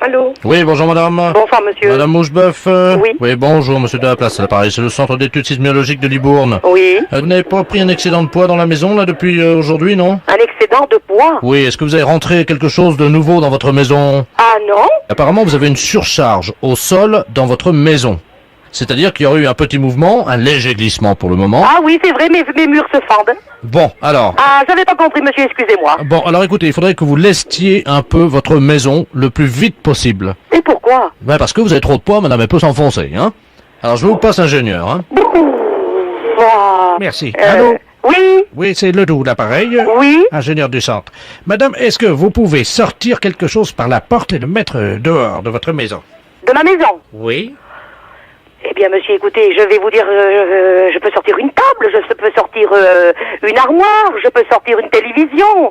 Allô? Oui, bonjour madame. Bonsoir, monsieur. Madame Moucheboeuf. Oui. Oui, bonjour monsieur de la place, c'est pareil, c'est le centre d'études sismologiques de Libourne. Oui. Vous n'avez pas pris un excédent de poids dans la maison là depuis aujourd'hui, non? Un excédent de poids? Oui, est-ce que vous avez rentré quelque chose de nouveau dans votre maison? Ah non? Apparemment, vous avez une surcharge au sol dans votre maison. C'est-à-dire qu'il y aurait eu un petit mouvement, un léger glissement pour le moment. Ah oui, c'est vrai, mes murs se fendent. Bon, alors... Ah, j'avais pas compris, monsieur, excusez-moi. Bon, alors écoutez, il faudrait que vous lestiez un peu votre maison le plus vite possible. Et pourquoi? Ben parce que vous avez trop de poids, madame, elle peut s'enfoncer, hein. Alors je vous passe ingénieur, hein. Ah, Merci. Allô? Oui, Oui, c'est Ledoux, l'appareil. oui. Ingénieur du centre. Madame, est-ce que vous pouvez sortir quelque chose par la porte et le mettre dehors de votre maison? De ma maison. Oui. Eh bien, monsieur, écoutez, je vais vous dire, je peux sortir une table, je peux sortir une armoire, je peux sortir une télévision,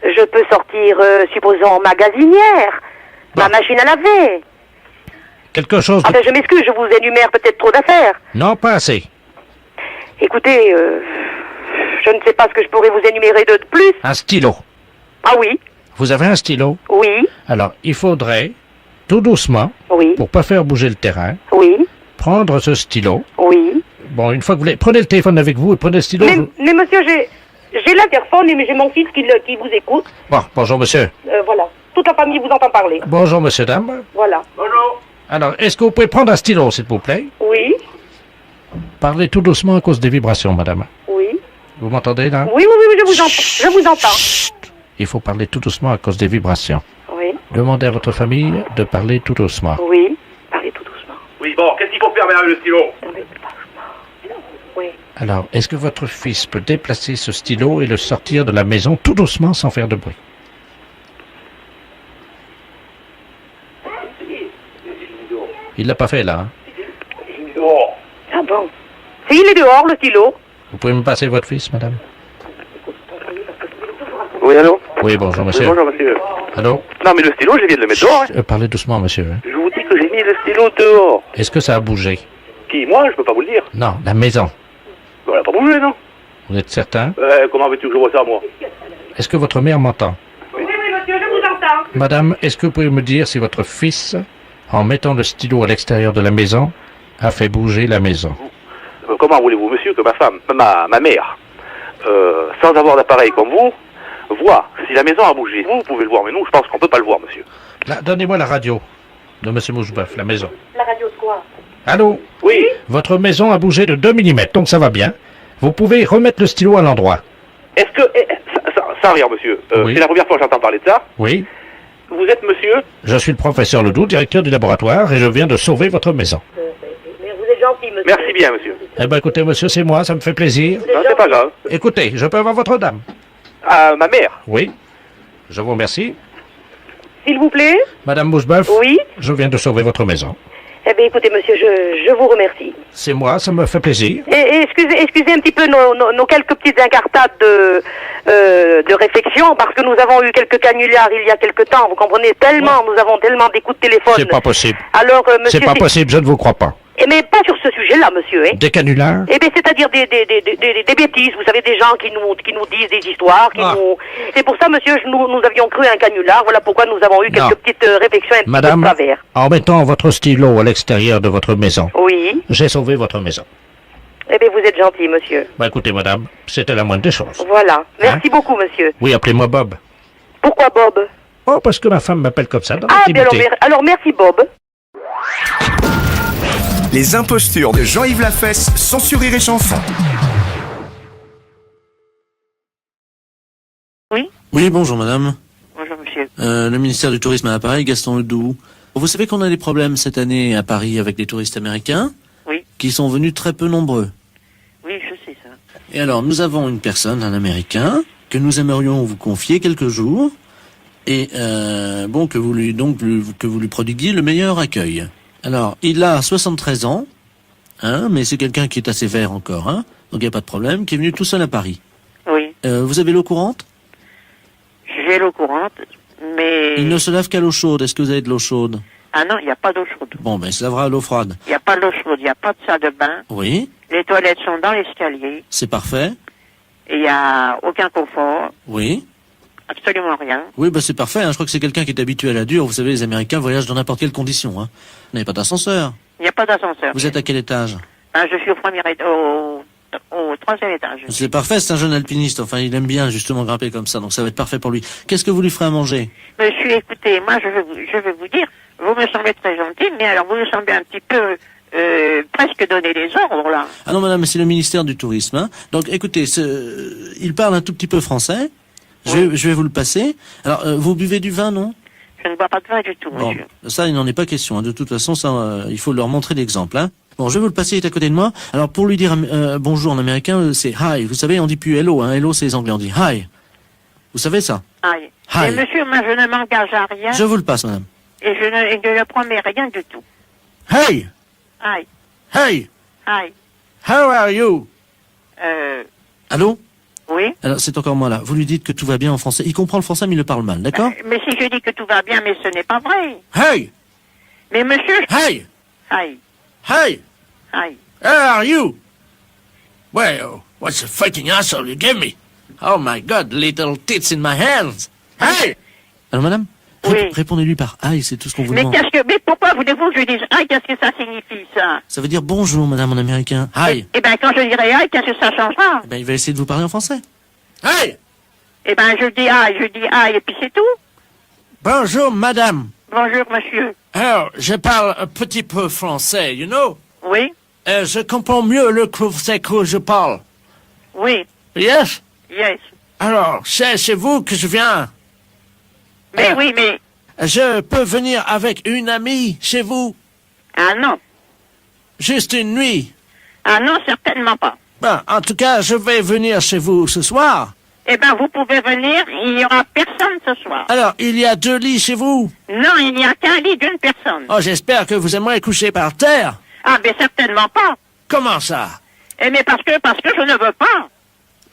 je peux sortir, supposons, magasinière, ma machine à laver. Quelque chose de... Enfin, je m'excuse, je vous énumère peut-être trop d'affaires. Non, pas assez. Écoutez, je ne sais pas ce que je pourrais vous énumérer de plus. Un stylo. Ah oui, Vous avez un stylo? oui, Alors, il faudrait, tout doucement, oui, pour pas faire bouger le terrain, oui, prendre ce stylo. oui. Bon, une fois que vous l'avez... Prenez le téléphone avec vous et prenez le stylo. Mais monsieur, j'ai l'interphone et j'ai mon fils qui vous écoute. Bon, bonjour monsieur. Voilà. Toute la famille vous entend parler. Bonjour monsieur, dame. Voilà. Alors, est-ce que vous pouvez prendre un stylo, s'il vous plaît? Oui, Parlez tout doucement à cause des vibrations, madame. oui. Vous m'entendez, là? Oui, je vous entends. Chut. Il faut parler tout doucement à cause des vibrations. Oui, Demandez à votre famille de parler tout doucement. oui. Parlez tout doucement. Oui, bon, qu'est-ce qu'il faut faire avec le stylo? Oui. Alors, est-ce que votre fils peut déplacer ce stylo et le sortir de la maison tout doucement sans faire de bruit? Il l'a pas fait, là, hein? Ah bon? Si, il est dehors, le stylo. Vous pouvez me passer votre fils, madame? Oui, allô? Oui, bonjour, monsieur. Oui, bonjour, monsieur. Allô? Non, mais le stylo, je viens de le mettre dehors. Hein. Parlez doucement, monsieur. Hein. Je vous dis que j'ai mis le stylo dehors. Est-ce que ça a bougé? Qui? Moi? Je peux pas vous le dire. Non, la maison. On n'a pas bougé, non? Vous êtes certain? Comment veux-tu que je vois ça, moi? Est-ce que votre mère m'entend? Oui, monsieur, je vous entends. Madame, est-ce que vous pouvez me dire si votre fils, en mettant le stylo à l'extérieur de la maison, a fait bouger la maison? Comment voulez-vous, monsieur, que ma femme, ma mère, sans avoir d'appareil comme vous, voit si la maison a bougé? Vous pouvez le voir, mais nous, je pense qu'on peut pas le voir, monsieur. Là, donnez-moi la radio de monsieur Moucheboeuf, la maison. La radio de quoi? Allô? Oui. Votre maison a bougé de 2 mm, donc ça va bien. Vous pouvez remettre le stylo à l'endroit. Est-ce que... sans rire, monsieur. Oui. C'est la première fois que j'entends parler de ça. Oui? Vous êtes monsieur? Je suis le professeur Ledoux, directeur du laboratoire, et je viens de sauver votre maison. Mais vous êtes gentil, monsieur. Merci bien, monsieur. Eh ben, écoutez, monsieur, c'est moi, ça me fait plaisir. Non, c'est pas grave. Écoutez, je peux avoir votre dame? Ma mère? Oui? Je vous remercie. S'il vous plaît? Madame Moucheboeuf? Oui? Je viens de sauver votre maison. Eh bien, écoutez, monsieur, je vous remercie. C'est moi, ça me fait plaisir. Et excusez un petit peu nos quelques petites incartades de réflexion, parce que nous avons eu quelques canulars il y a quelque temps, vous comprenez, tellement, nous avons tellement des coups de téléphone. C'est pas possible. Alors, monsieur... C'est pas possible, je ne vous crois pas. Mais pas sur ce sujet-là, monsieur, hein. Des canulars? Eh bien, c'est-à-dire des bêtises, vous savez, des gens qui nous disent des histoires, C'est pour ça, monsieur, nous avions cru à un canular, voilà pourquoi nous avons eu quelques petites réflexions un petit peu de Madame, travers. en mettant votre stylo à l'extérieur de votre maison, Oui. j'ai sauvé votre maison. Eh bien, vous êtes gentil, monsieur. Bah écoutez, madame, c'était la moindre des choses. Voilà. Merci beaucoup, monsieur. Oui, appelez-moi Bob. Pourquoi Bob? Oh, parce que ma femme m'appelle comme ça dans Ah, bien l'intimité. alors merci, Bob. Les impostures de Jean-Yves Lafesse, sans Rire et Chanson. Oui, bonjour madame. Bonjour, monsieur. Le ministère du Tourisme à l'appareil, Gaston Ledoux. Vous savez qu'on a des problèmes cette année à Paris avec les touristes américains? Oui. Qui sont venus très peu nombreux. Oui, je sais ça. Et alors, nous avons une personne, un Américain, que nous aimerions vous confier quelques jours, et bon, que vous lui prodiguiez le meilleur accueil. Alors, il a 73 ans, hein, mais c'est quelqu'un qui est assez vert encore, hein, donc il n'y a pas de problème, qui est venu tout seul à Paris. Oui. Vous avez l'eau courante? J'ai l'eau courante, mais... Il ne se lave qu'à l'eau chaude. Est-ce que vous avez de l'eau chaude? Ah non, il n'y a pas d'eau chaude. Bon, ben, il se lavera à l'eau froide. Il n'y a pas d'eau chaude, il n'y a pas de salle de bain. Oui, Les toilettes sont dans l'escalier. c'est parfait. Et il n'y a aucun confort. Oui. absolument rien. Oui, bah c'est parfait, hein. Je crois que c'est quelqu'un qui est habitué à la dure. Vous savez, les Américains voyagent dans n'importe quelle condition, hein. Vous n'avez pas d'ascenseur. Il n'y a pas d'ascenseur. Vous êtes à quel étage? Je suis au au troisième étage. C'est parfait, c'est un jeune alpiniste. Enfin, il aime bien justement grimper comme ça, donc ça va être parfait pour lui. Qu'est-ce que vous lui ferez à manger? Monsieur, écoutez, moi je vais vous dire, vous me semblez très gentil, mais alors vous me semblez un petit peu presque donner des ordres là. Ah non, madame, c'est le ministère du Tourisme, hein. Donc, écoutez, il parle un tout petit peu français. Oui. Je vais vous le passer. Alors, vous buvez du vin, non? Je ne bois pas de vin du tout, Bon, monsieur. ça, il n'en est pas question, hein. De toute façon, ça, il faut leur montrer l'exemple, hein. Bon, je vais vous le passer, il est à côté de moi. Alors, pour lui dire bonjour en américain, c'est hi. Vous savez, on dit plus hello, hein. Hello, c'est les Anglais, on dit hi. Vous savez ça? Aïe. Hi. Et monsieur, moi je ne m'engage à rien Je vous le passe, madame. et je ne promets rien du tout. Hey! Aïe, Hey! aïe. How are you? Allô? Oui. Alors, c'est encore moi, là. Vous lui dites que tout va bien en français. Il comprend le français, mais il le parle mal, d'accord? Mais si je dis que tout va bien, mais ce n'est pas vrai. Hey! Mais monsieur... Hey! Aïe, Hey! aïe. How are you? Well, what's a fighting asshole you give me? Oh my God, little tits in my hands. Hey! Alors, madame? Oui. Répondez-lui par aïe, c'est tout ce qu'on vous Mais demande. mais pourquoi voulez-vous que je dise aïe, qu'est-ce que ça signifie, ça? Ça veut dire bonjour, madame, en américain. Aïe. Eh ben, quand je dirai aïe, qu'est-ce que ça changera? Eh ben, il va essayer de vous parler en français. Hey! Eh ben, je dis aïe, et puis c'est tout. Bonjour, madame. Bonjour, monsieur. Alors, je parle un petit peu français, you know? Oui, Je comprends mieux le français que je parle. oui, Yes? yes. Alors, c'est chez vous que je viens. Mais oui, mais... Je peux venir avec une amie chez vous? Ah non. Juste une nuit? Ah non, certainement pas. Ben, en tout cas, je vais venir chez vous ce soir. Eh ben, vous pouvez venir, il n'y aura personne ce soir. Alors, il y a 2 lits chez vous? Non, il n'y a qu'un lit d'une personne. Oh, j'espère que vous aimeriez coucher par terre. Ah, mais certainement pas. Comment ça? Eh, mais parce que je ne veux pas.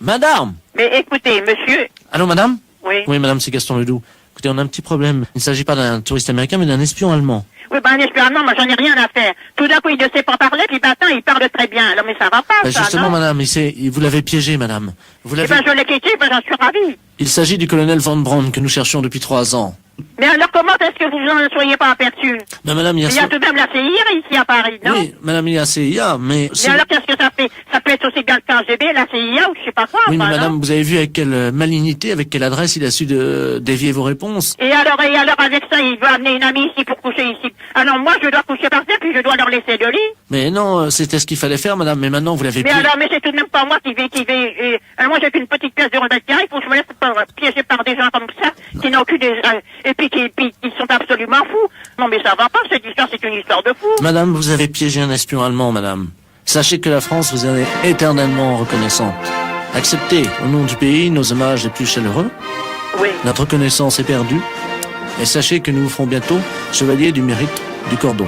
Madame? Mais écoutez, monsieur... Allô, madame? Oui. Oui, madame, c'est Gaston Ledoux. Écoutez, on a un petit problème. Il ne s'agit pas d'un touriste américain, mais d'un espion allemand. Oui, ben, espérant, moi, j'en ai rien à faire. Tout d'un coup, il ne sait pas parler, puis maintenant, il parle très bien. Alors, mais ça va pas, ça, Justement, non? madame, vous l'avez piégé, madame. Vous Eh l'avez... ben, je l'ai quitté, ben, j'en suis ravi. Il s'agit du colonel Von Braun que nous cherchions depuis 3 ans. Mais alors, comment est-ce que vous n'en soyez pas aperçu? Mais madame, il y a... Il y a tout de même la CIA ici à Paris, non? Oui, madame, il y a CIA, mais... Mais alors, qu'est-ce que ça fait? Ça peut être aussi bien le KGB, la CIA, ou je sais pas quoi, Oui, mais enfin, madame, non? vous avez vu avec quelle malignité, avec quelle adresse il a su dévier vos réponses. Et alors, avec ça, il veut amener une amie ici pour coucher ici. Ah non, moi, je dois coucher par terre, puis je dois leur laisser le lit. Mais non, c'était ce qu'il fallait faire, madame, mais maintenant vous l'avez Mais piégé. alors, mais c'est tout de même pas moi qui vais, alors moi, j'ai qu'une petite pièce de 1 mètre carré, il faut que je me laisse piéger par des gens comme ça, qui n'ont aucune et puis qui sont absolument fous. Non, mais ça va pas, cette histoire, c'est une histoire de fou. Madame, vous avez piégé un espion allemand, madame. Sachez que la France vous est éternellement reconnaissante. Acceptez, au nom du pays, nos hommages les plus chaleureux. Oui. Notre reconnaissance est perdue. Et sachez que nous vous ferons bientôt chevalier du mérite du cordon.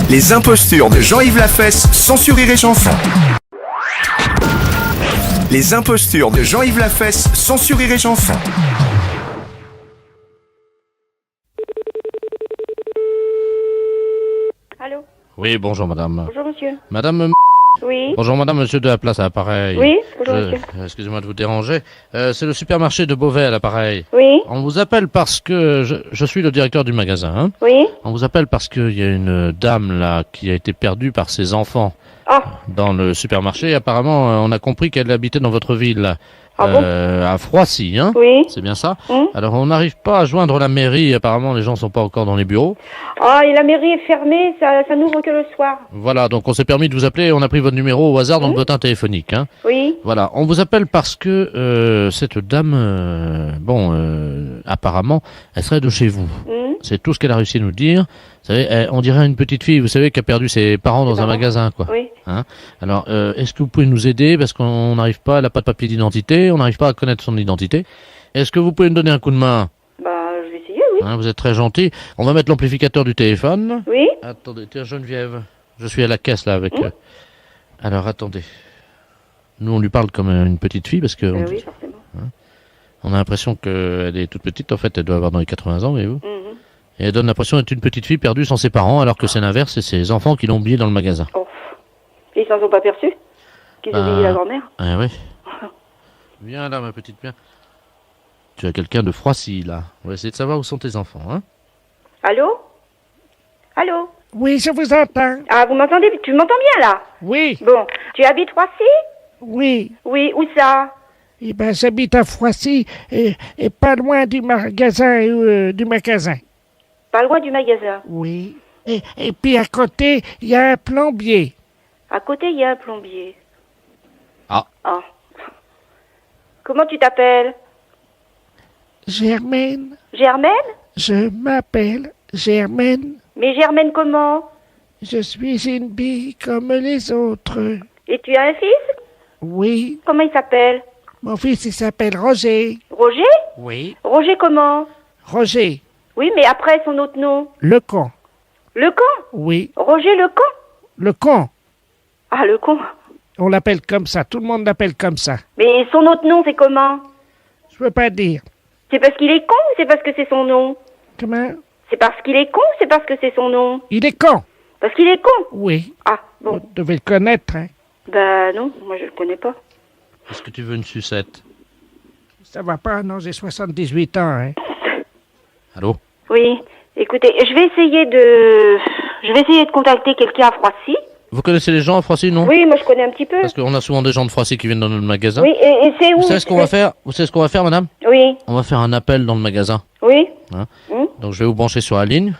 Les impostures de Jean-Yves Lafesse, sans Rire et Chanson. Les impostures de Jean-Yves Lafesse, sans Rire et Chanson. Allô? Oui, bonjour madame. Bonjour monsieur. Madame... Oui. Bonjour madame, monsieur de la place à l'appareil. Oui, bonjour monsieur. Excusez-moi de vous déranger. C'est le supermarché de Beauvais à l'appareil. Oui. On vous appelle parce que... Je suis le directeur du magasin. Hein. Oui. On vous appelle parce qu'il y a une dame là qui a été perdue par ses enfants dans le supermarché. Apparemment, on a compris qu'elle habitait dans votre ville. À Froissy, hein? Oui. C'est bien ça? Alors, on n'arrive pas à joindre la mairie. Apparemment, les gens sont pas encore dans les bureaux. Ah, et la mairie est fermée, ça n'ouvre que le soir. Voilà, donc on s'est permis de vous appeler. On a pris votre numéro au hasard dans le bulletin téléphonique, hein? Oui. Voilà, on vous appelle parce que cette dame, apparemment, elle serait de chez vous. C'est tout ce qu'elle a réussi à nous dire. Vous savez, on dirait une petite fille, vous savez, qui a perdu ses parents dans un magasin, quoi. Oui. Hein? Alors, est-ce que vous pouvez nous aider parce qu'on n'arrive pas, elle n'a pas de papier d'identité, on n'arrive pas à connaître son identité. Est-ce que vous pouvez nous donner un coup de main? Bah, je vais essayer, oui. Hein, vous êtes très gentil. On va mettre l'amplificateur du téléphone. Oui. Attendez, tiens, Geneviève, je suis à la caisse là avec. Alors, attendez. Nous, on lui parle comme une petite fille parce que. Oui, forcément. On a l'impression qu'elle est toute petite. En fait, elle doit avoir dans les 80 ans, voyez-vous. Et elle donne l'impression d'être une petite fille perdue sans ses parents, alors que c'est l'inverse, c'est ses enfants qui l'ont oubliée dans le magasin. Oh. Ils s'en sont pas perçus qu'ils ont oublié la grand-mère. Ah oui. Viens là, ma petite, viens. Tu as quelqu'un de Froissy, là. On va essayer de savoir où sont tes enfants, hein. Allô? Allô? Oui, je vous entends. Ah, vous m'entendez? Tu m'entends bien, là? Oui, Bon. Tu habites Roissy? oui. Oui, où ça? Eh ben, j'habite à Froissy et pas loin du magasin. Pas loin du magasin. Oui. Et puis à côté, il y a un plombier. À côté, il y a un plombier. Ah. Ah. Comment tu t'appelles? Germaine, Germaine? je m'appelle Germaine. Mais Germaine comment? Je suis une bille comme les autres. Et tu as un fils? Oui. Comment il s'appelle? Mon fils, il s'appelle Roger. Roger? Oui. Roger comment? Roger, Oui, mais après son autre nom. le con. Le con? Oui. Roger le con? Le con. Ah, le con. On l'appelle comme ça. Tout le monde l'appelle comme ça. Mais son autre nom, c'est comment? Je peux pas dire. C'est parce qu'il est con ou c'est parce que c'est son nom? Comment? C'est parce qu'il est con ou c'est parce que c'est son nom? Il est con. Parce qu'il est con? Oui. Ah, Vous bon. devez le connaître, hein. Bah non, moi je le connais pas. Est-ce que tu veux une sucette? Ça va pas, non, j'ai 78 ans, hein. Allô? Oui, écoutez, je vais essayer de contacter quelqu'un à Froissy. Vous connaissez les gens à Froissy, non? Oui, moi je connais un petit peu. Parce qu'on a souvent des gens de Froissy qui viennent dans notre magasin. Oui, et c'est où? Vous savez ce qu'on va faire? Vous savez ce qu'on va faire, madame? Oui, On va faire un appel dans le magasin. oui. Donc je vais vous brancher sur la ligne.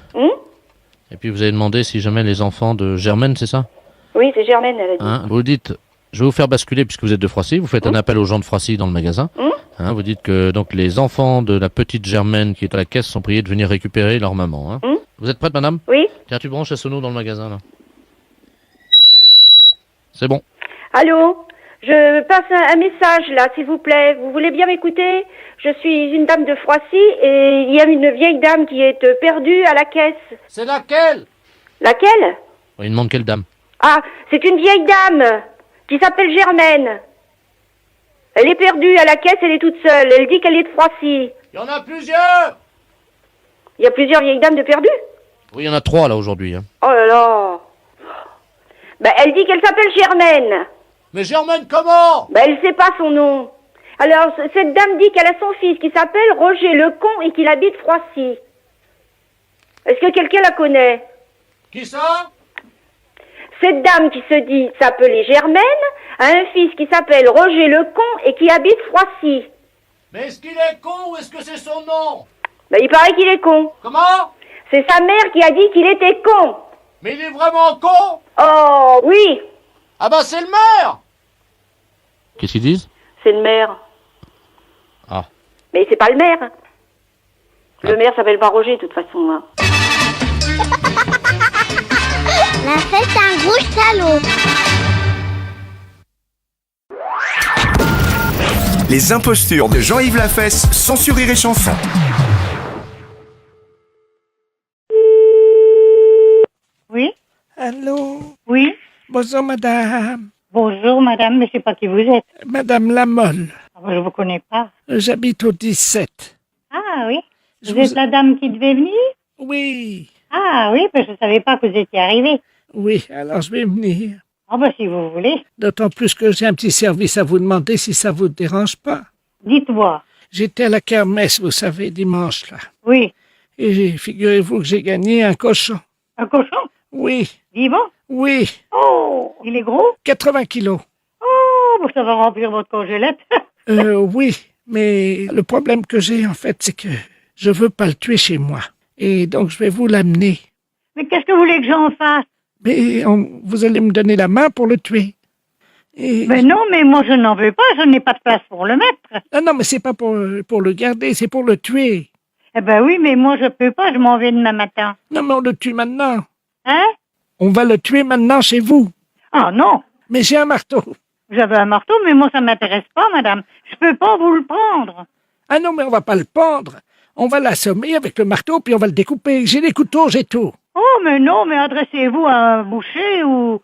Et puis vous allez demander si jamais les enfants de Germaine, c'est ça? Oui, c'est Germaine, elle a dit. Hein, vous dites, je vais vous faire basculer puisque vous êtes de Froissy. Vous faites un appel aux gens de Froissy dans le magasin. Hein, vous dites que donc les enfants de la petite Germaine qui est à la caisse sont priés de venir récupérer leur maman. Hein. Vous êtes prête, madame? Oui. Tiens, tu branches la sono dans le magasin là. C'est bon. Allô? Je passe un message là, s'il vous plaît. Vous voulez bien m'écouter? Je suis une dame de Froissy et il y a une vieille dame qui est perdue à la caisse. C'est laquelle? Laquelle? Il demande quelle dame? Ah, c'est une vieille dame qui s'appelle Germaine. Elle est perdue à la caisse, elle est toute seule. Elle dit qu'elle est de Froissy. Il y en a plusieurs. Il y a plusieurs vieilles dames de perdues? Oui, il y en a 3 là aujourd'hui. Hein. Oh là là. Ben, elle dit qu'elle s'appelle Germaine. Mais Germaine, comment? Ben, elle sait pas son nom. Alors, cette dame dit qu'elle a son fils qui s'appelle Roger le con et qu'il habite Froissy. Est-ce que quelqu'un la connaît? Qui ça? Cette dame qui se dit s'appeler Germaine a un fils qui s'appelle Roger le con et qui habite Froissy. Mais est-ce qu'il est con ou est-ce que c'est son nom? Ben, il paraît qu'il est con. Comment? C'est sa mère qui a dit qu'il était con. Mais il est vraiment con? Oh, oui. Ah bah c'est le maire! Qu'est-ce qu'ils disent? C'est le maire. Ah. Mais c'est pas le maire. Le maire s'appelle pas Roger, de toute façon. Hein. La fête un gros salaud. Les impostures de Jean-Yves Lafesse, sans Rire et Chanson. Oui? Allô? Oui? Bonjour, madame. Bonjour, madame, mais je sais pas qui vous êtes. Madame Lamolle. Ah, bah, je vous connais pas. J'habite au 17. Ah, oui? Je Vous êtes la dame qui devait venir? Oui. Ah, oui, parce que je savais pas que vous étiez arrivé. Oui, alors je vais venir. Ah, bah, si vous voulez. D'autant plus que j'ai un petit service à vous demander si ça vous dérange pas. Dites-moi. J'étais à la kermesse, vous savez, dimanche, là. Oui. Et figurez-vous que j'ai gagné un cochon. Un cochon? Oui, Vivant? oui, Oh! Il est gros? 80 kilos. Oh! Bah, ça va remplir votre congélette. Oui, mais le problème que j'ai, en fait, c'est que je veux pas le tuer chez moi. Et donc, je vais vous l'amener. Mais qu'est-ce que vous voulez que j'en fasse? Mais vous allez me donner la main pour le tuer. Et... Mais non, mais moi, je n'en veux pas. Je n'ai pas de place pour le mettre. Ah non, mais c'est pas pour le garder, c'est pour le tuer. Eh ben oui, mais moi, je peux pas. Je m'en vais demain matin. Non, mais on le tue maintenant. Hein? On va le tuer maintenant chez vous. Ah non! Mais j'ai un marteau. J'avais un marteau, mais moi, ça m'intéresse pas, madame. Je peux pas vous le prendre. Ah non, mais on va pas le pendre. On va l'assommer avec le marteau, puis on va le découper. J'ai les couteaux, j'ai tout. Oh, mais non, mais adressez-vous à un boucher ou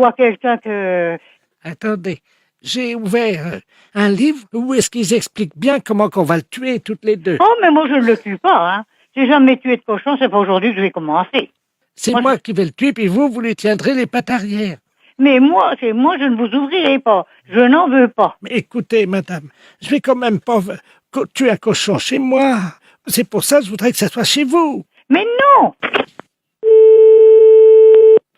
à quelqu'un que... Attendez, j'ai ouvert un livre où est-ce qu'ils expliquent bien comment qu'on va le tuer toutes les deux. Oh, mais moi, je ne le tue pas, hein. J'ai jamais tué de cochon, c'est pas aujourd'hui que je vais commencer. C'est moi, moi qui vais le tuer, puis vous lui tiendrez les pattes arrière. Mais moi, je ne vous ouvrirai pas. Je n'en veux pas. Mais écoutez, madame, je vais quand même pas tuer un cochon chez moi. C'est pour ça que je voudrais que ça soit chez vous. Mais non!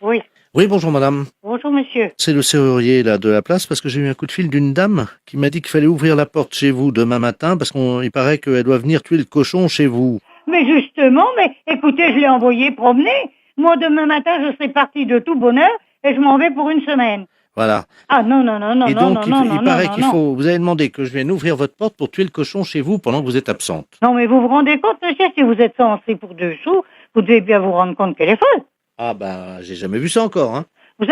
Oui. Oui, bonjour madame. Bonjour, monsieur. C'est le serrurier là de la place parce que j'ai eu un coup de fil d'une dame qui m'a dit qu'il fallait ouvrir la porte chez vous demain matin parce qu'il paraît qu'elle doit venir tuer le cochon chez vous. Mais justement, mais écoutez, je l'ai envoyé promener. Moi, demain matin, je serai parti de tout bonheur et je m'en vais pour une semaine. Voilà. Ah non, non, non, non, Et non, donc, non, non, il paraît non, qu'il non. faut... Vous avez demandé que je vienne ouvrir votre porte pour tuer le cochon chez vous pendant que vous êtes absente. Non, mais vous vous rendez compte, monsieur, si vous êtes censé pour 2 sous, vous devez bien vous rendre compte qu'elle est folle. Ah bah, j'ai jamais vu ça encore, hein.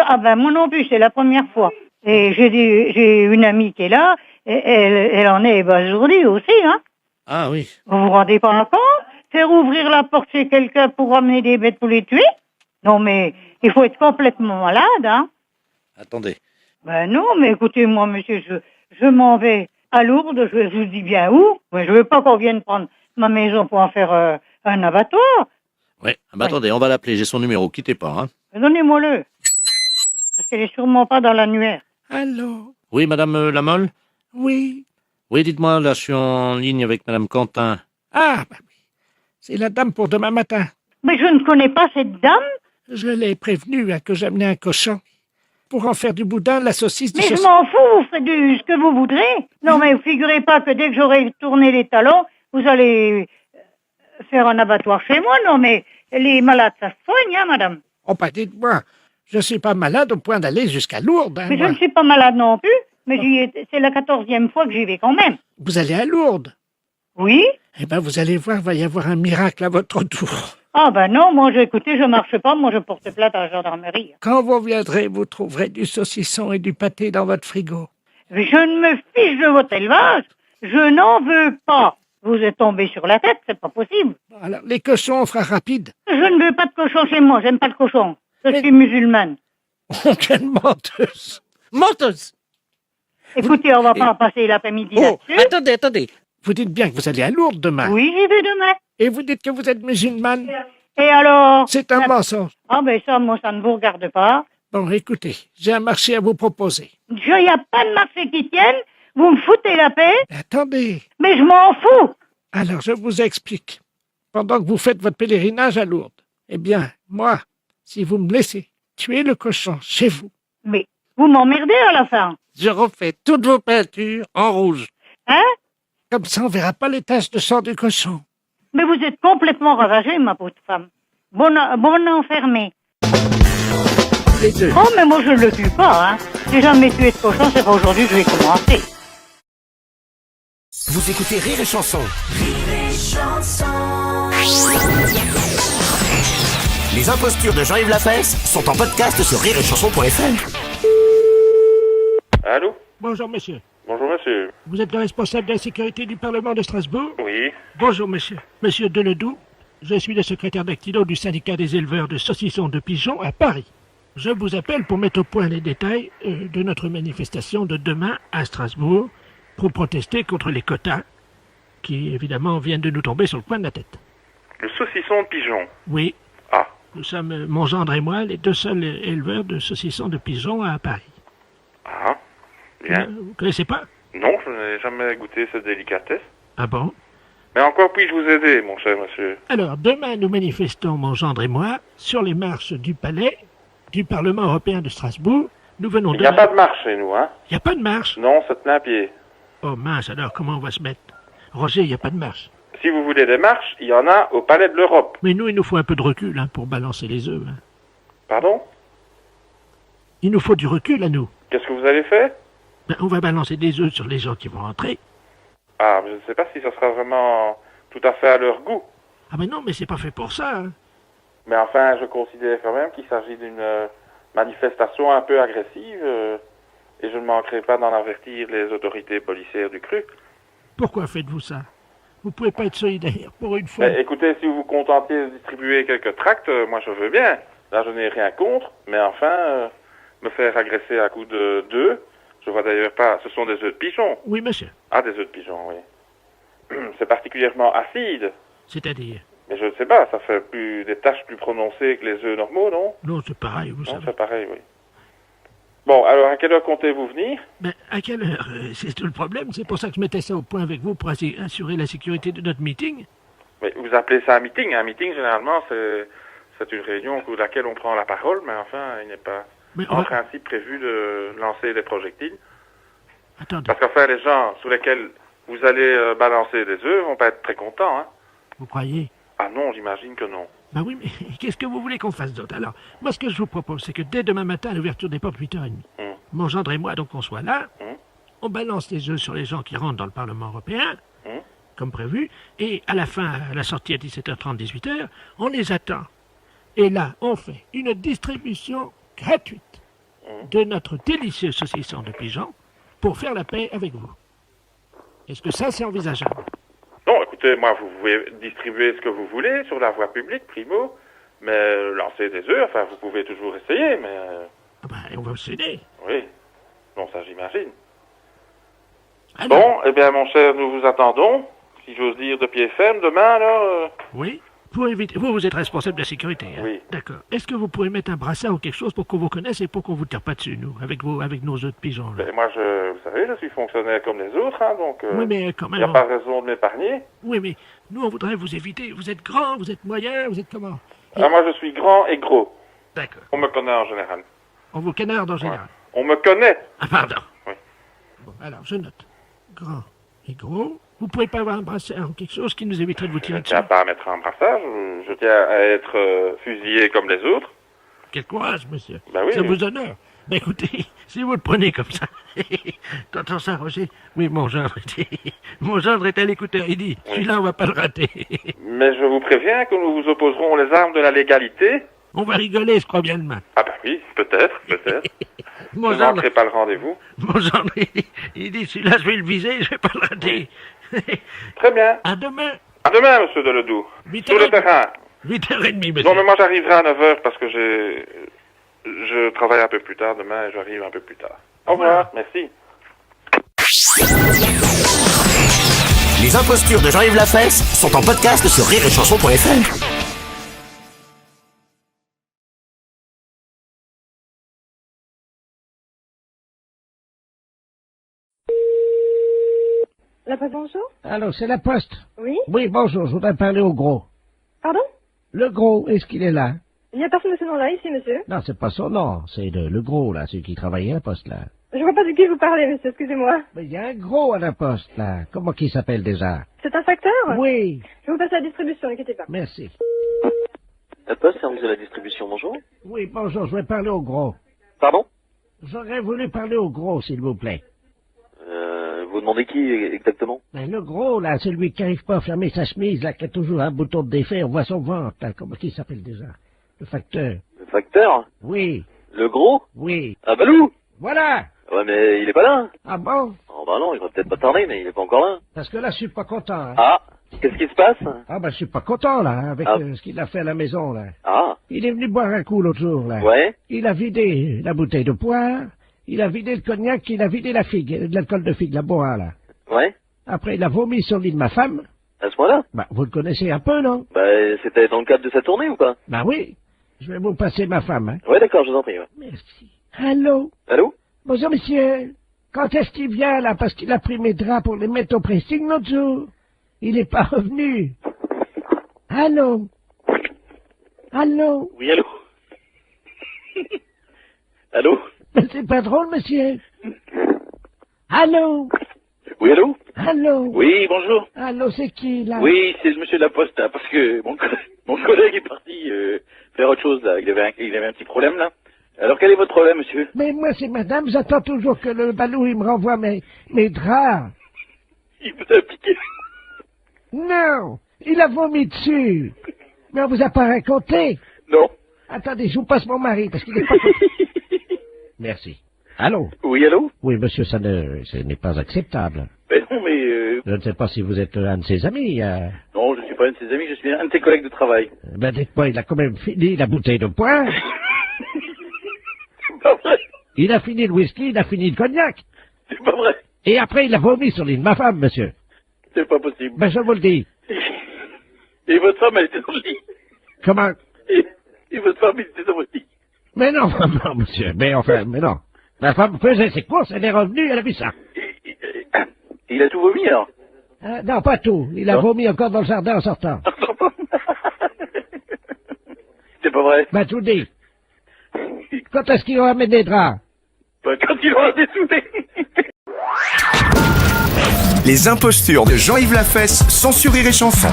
Ah ben, moi non plus, c'est la première fois. Et j'ai une amie qui est là, et elle en est ébasourdie aussi, hein. Ah oui. Vous vous rendez pas compte? Faire ouvrir la porte chez quelqu'un pour ramener des bêtes pour les tuer? Non, mais il faut être complètement malade, hein. Attendez. Ben non, mais écoutez, moi, monsieur, je m'en vais à Lourdes, je vous dis bien où. Mais je veux pas qu'on vienne prendre ma maison pour en faire un abattoir. Ouais. Ah bah, attendez, on va l'appeler, j'ai son numéro, quittez pas, hein. Donnez-moi-le. Parce qu'elle est sûrement pas dans l'annuaire. Allô? Oui, madame Lamolle? Oui. Oui, dites-moi, là, je suis en ligne avec madame Quentin. Ah, bah oui. C'est la dame pour demain matin. Mais je ne connais pas cette dame. Je l'ai prévenue que j'amenais un cochon. Pour en faire du boudin, la saucisse du Mais je m'en fous, vous faites ce que vous voudrez. Non, mais vous figurez pas que dès que j'aurai tourné les talons, vous allez faire un abattoir chez moi. Non, mais les malades, ça se soigne, hein, madame. Oh, bah dites-moi, je suis pas malade au point d'aller jusqu'à Lourdes. Hein, Mais moi. je ne suis pas malade non plus. Mais c'est la 14e fois que j'y vais quand même. Vous allez à Lourdes? Oui? Eh ben, vous allez voir, va y avoir un miracle à votre tour. Ah ben non, moi, écoutez, je marche pas. Moi, je porte plainte à la gendarmerie. Quand vous viendrez, vous trouverez du saucisson et du pâté dans votre frigo. Je ne me fiche de votre élevage. Je n'en veux pas. Vous êtes tombé sur la tête, c'est pas possible. Alors, les cochons, on fera rapide. Je ne veux pas de cochon chez moi, j'aime pas le cochon. Je suis musulmane. Oh, quelle menteuse! Menteuse! Écoutez, on va pas passer l'après-midi là-dessus. Attendez. Vous dites bien que vous allez à Lourdes demain. Oui, j'y vais demain. Et vous dites que vous êtes musulmane. Et alors? C'est un mensonge. Ah ben ça, moi, ça ne vous regarde pas. Bon, écoutez, j'ai un marché à vous proposer. Il n'y a pas de marché qui tienne. Vous me foutez la paix. Attendez. Mais je m'en fous. Alors, je vous explique. Pendant que vous faites votre pèlerinage à Lourdes, eh bien, moi, si vous me laissez tuer le cochon chez vous... Mais vous m'emmerdez à la fin. Je refais toutes vos peintures en rouge. Hein? Comme ça, on verra pas les taches de sang du cochon. Mais vous êtes complètement ravagée, ma pauvre femme. Bonne enfermée. Les deux. Oh, mais moi, je ne le tue pas, hein. J'ai jamais tué de cochon, c'est pas aujourd'hui que je vais commencer. Vous écoutez Rire et Chanson. Les impostures de Jean-Yves Lafesse sont en podcast sur rireetchanson.fr. Allô? Bonjour, monsieur. Bonjour, monsieur. Vous êtes le responsable de la sécurité du Parlement de Strasbourg? Oui. Bonjour, monsieur. Monsieur Deledoux, je suis le secrétaire d'actino du syndicat des éleveurs de saucissons de pigeons à Paris. Je vous appelle pour mettre au point les détails de notre manifestation de demain à Strasbourg pour protester contre les quotas qui, évidemment, viennent de nous tomber sur le coin de la tête. Le saucisson de pigeon. Oui. Ah. Nous sommes, mon gendre et moi, les 2 seuls éleveurs de saucissons de pigeons à Paris. Ah. Bien. Vous connaissez pas? Non, je n'ai jamais goûté cette délicatesse. Ah bon? Mais encore puis-je vous aider, mon cher monsieur? Alors, demain, nous manifestons, mon gendre et moi, sur les marches du palais du Parlement européen de Strasbourg. Nous venons Il n'y a pas de marche chez nous, hein? Il n'y a pas de marche? Non, c'est plein pied. Oh mince, alors comment on va se mettre? Roger, il n'y a pas de marche. Si vous voulez des marches, il y en a au Palais de l'Europe. Mais nous, il nous faut un peu de recul hein, pour balancer les œufs. Hein. Pardon? Il nous faut du recul à nous. Qu'est-ce que vous allez faire? Ben, on va balancer des œufs sur les gens qui vont entrer. Ah, je ne sais pas si ça sera vraiment tout à fait à leur goût. Ah ben non, mais c'est pas fait pour ça. Hein. Mais enfin, je considère quand même qu'il s'agit d'une manifestation un peu agressive et je ne manquerai pas d'en avertir les autorités policières du cru. Pourquoi faites-vous ça? Vous pouvez pas être solidaire pour une fois. Mais écoutez, si vous vous contentiez de distribuer quelques tracts, moi je veux bien. Là, je n'ai rien contre, mais enfin, me faire agresser à coups d'œufs, je vois d'ailleurs pas, ce sont des œufs de pigeon. Oui, monsieur. Ah, des œufs de pigeon, oui. C'est particulièrement acide. C'est-à-dire? Mais je ne sais pas, ça fait des taches plus prononcées que les œufs normaux, non? Non, c'est pareil, vous Non, savez. c'est pareil, oui. Bon, alors à quelle heure comptez-vous venir? Ben, à quelle heure? C'est tout le problème. C'est pour ça que je mettais ça au point avec vous pour assurer la sécurité de notre meeting. Mais vous appelez ça un meeting? Un meeting, généralement, c'est une réunion au cours de laquelle on prend la parole, mais enfin, il n'est pas en principe prévu de lancer des projectiles. Attendez. Parce qu'enfin, les gens sur lesquels vous allez balancer des œufs vont pas être très contents, hein. Vous croyez? Ah non, j'imagine que non. Ben oui, mais qu'est-ce que vous voulez qu'on fasse d'autre? Alors, moi, ce que je vous propose, c'est que dès demain matin, à l'ouverture des portes, 8h30, mon gendre et moi, donc, on soit là, on balance les œufs sur les gens qui rentrent dans le Parlement européen, comme prévu, et à la fin, à la sortie à 17h30, 18h, on les attend. Et là, on fait une distribution gratuite de notre délicieux saucisson de pigeon pour faire la paix avec vous. Est-ce que ça, c'est envisageable? Non, écoutez, moi, vous pouvez distribuer ce que vous voulez sur la voie publique, primo, mais lancer des œufs, enfin, vous pouvez toujours essayer, mais... Ah ben, on va céder. Oui, bon, ça, j'imagine. Alors... Bon, eh bien, mon cher, nous vous attendons, si j'ose dire, de pied ferme, demain, alors... Oui. Pour éviter... Vous êtes responsable de la sécurité, hein? Oui. D'accord. Est-ce que vous pourrez mettre un brassard ou quelque chose pour qu'on vous connaisse et pour qu'on vous tire pas dessus, nous, avec nos œufs de pigeon, là? Ben, moi, vous savez, je suis fonctionnaire comme les autres, hein, donc... Oui, mais quand même... il n'y a pas raison de m'épargner. Oui, mais nous, on voudrait vous éviter. Vous êtes grand, vous êtes moyen, vous êtes comment? Ah, moi, je suis grand et gros. D'accord. On me connaît en général. On vous canarde en général. Ouais. On me connaît. Ah, pardon. Oui. Bon, alors, je note. Grand et gros. Vous pouvez pas avoir un brassard ou quelque chose qui nous éviterait de vous tirer Je dessus? tiens pas à mettre un brassard, je tiens à être fusillé comme les autres. Quel courage, monsieur. Bah oui. Ça vous honore. Ben écoutez, si vous le prenez comme ça, t'entends ça, Roger? Oui, mon gendre est à l'écouteur, il dit, celui-là, on va pas le rater. Mais je vous préviens que nous vous opposerons les armes de la légalité. On va rigoler, je crois bien demain. Ah bah oui, peut-être. Mon je ne manquerai pas le rendez-vous. Mon gendre, il dit, celui-là, je vais le viser, je vais pas le rater. Très bien. À demain. À demain, monsieur Deledoux. Sur le terrain. 8h30, monsieur. Non, mais moi j'arriverai à 9h parce que je travaille un peu plus tard demain et j'arrive un peu plus tard. Au revoir, merci. Les impostures de Jean-Yves Lafesse sont en podcast sur rireetchanson.fr. La poste, bonjour. Allô, c'est la poste. Oui. Oui, bonjour, je voudrais parler au gros. Pardon? Le gros, est-ce qu'il est là? Il n'y a personne de ce nom-là ici, monsieur. Non, c'est pas son nom, c'est le gros, là, celui qui travaillait à la poste, là. Je vois pas de qui vous parlez, monsieur, excusez-moi. Mais il y a un gros à la poste, là. Comment qu'il s'appelle déjà? C'est un facteur? Oui. Je vais vous passer à la distribution, n'inquiétez pas. Merci. La poste, service de la distribution, bonjour. Oui, bonjour, je voudrais parler au gros. Pardon? J'aurais voulu parler au gros, s'il vous plaît. Vous demandez qui exactement? Ben, le gros, là, celui qui n'arrive pas à fermer sa chemise, là, qui a toujours un bouton de défait, on voit son ventre, là. Comment qu'il s'appelle déjà? Le facteur. Le facteur? Oui. Le gros? Oui. Ah, Balou? Voilà. Ouais, mais il est pas là. Ah bon? Oh, bah non, il va peut-être pas tarder, mais il est pas encore là. Parce que là, je suis pas content, hein. Ah, qu'est-ce qui se passe? Ah, ben, je suis pas content, là, hein, avec ce qu'il a fait à la maison, là. Ah. Il est venu boire un coup l'autre jour, là. Ouais. Il a vidé la bouteille de poire, il a vidé le cognac, il a vidé la figue, de l'alcool de figue, la boa, là. Ouais. Après, il a vomi sur l'île de ma femme. À ce point-là? Bah, vous le connaissez un peu, non? Bah, c'était dans le cadre de sa tournée ou pas? Bah oui. Je vais vous passer ma femme, hein. Ouais, d'accord, je vous en prie, ouais. Merci. Allô? Allô? Bonjour, monsieur. Quand est-ce qu'il vient, là, parce qu'il a pris mes draps pour les mettre au pressing l'autre jour? Il n'est pas revenu. Allô? Allô? Oui, allô? Allô? Mais c'est pas drôle, monsieur. Allô? Oui, allô? Allô? Oui, bonjour. Allô, c'est qui, là? Oui, c'est le monsieur de la poste, là, parce que mon collègue est parti faire autre chose, là. Il avait un petit problème, là. Alors, quel est votre problème, monsieur? Mais moi, c'est madame, j'attends toujours que le Balou, il me renvoie mes draps. Il vous a piqué. Non, il a vomi dessus. Mais on vous a pas raconté? Non. Attendez, je vous passe mon mari, parce qu'il est pas... Merci. Allô? Oui, allô? Oui, monsieur, ce n'est pas acceptable. Ben non, mais... Je ne sais pas si vous êtes un de ses amis. Non, je ne suis pas un de ses amis, je suis un de ses collègues de travail. Ben, dites-moi, il a quand même fini la bouteille de poire. C'est pas vrai. Il a fini le whisky, il a fini le cognac. C'est pas vrai. Et après, il a vomi sur l'île de ma femme, monsieur. C'est pas possible. Ben, je vous le dis. Et votre femme, elle était dans le lit. Comment? Et votre femme, elle était dans votre lit. Mais non, non, monsieur. Mais enfin, mais non. La femme faisait ses courses, elle est revenue, elle a vu ça. Il a tout vomi, alors? Non, pas tout. Il a vomi encore dans le jardin en sortant. C'est pas vrai? Ben, tout dit. Quand est-ce qu'ils ont amené des draps? Quand il aura dessoudé. Les impostures de Jean-Yves Lafesse, sans Rire et Chanson.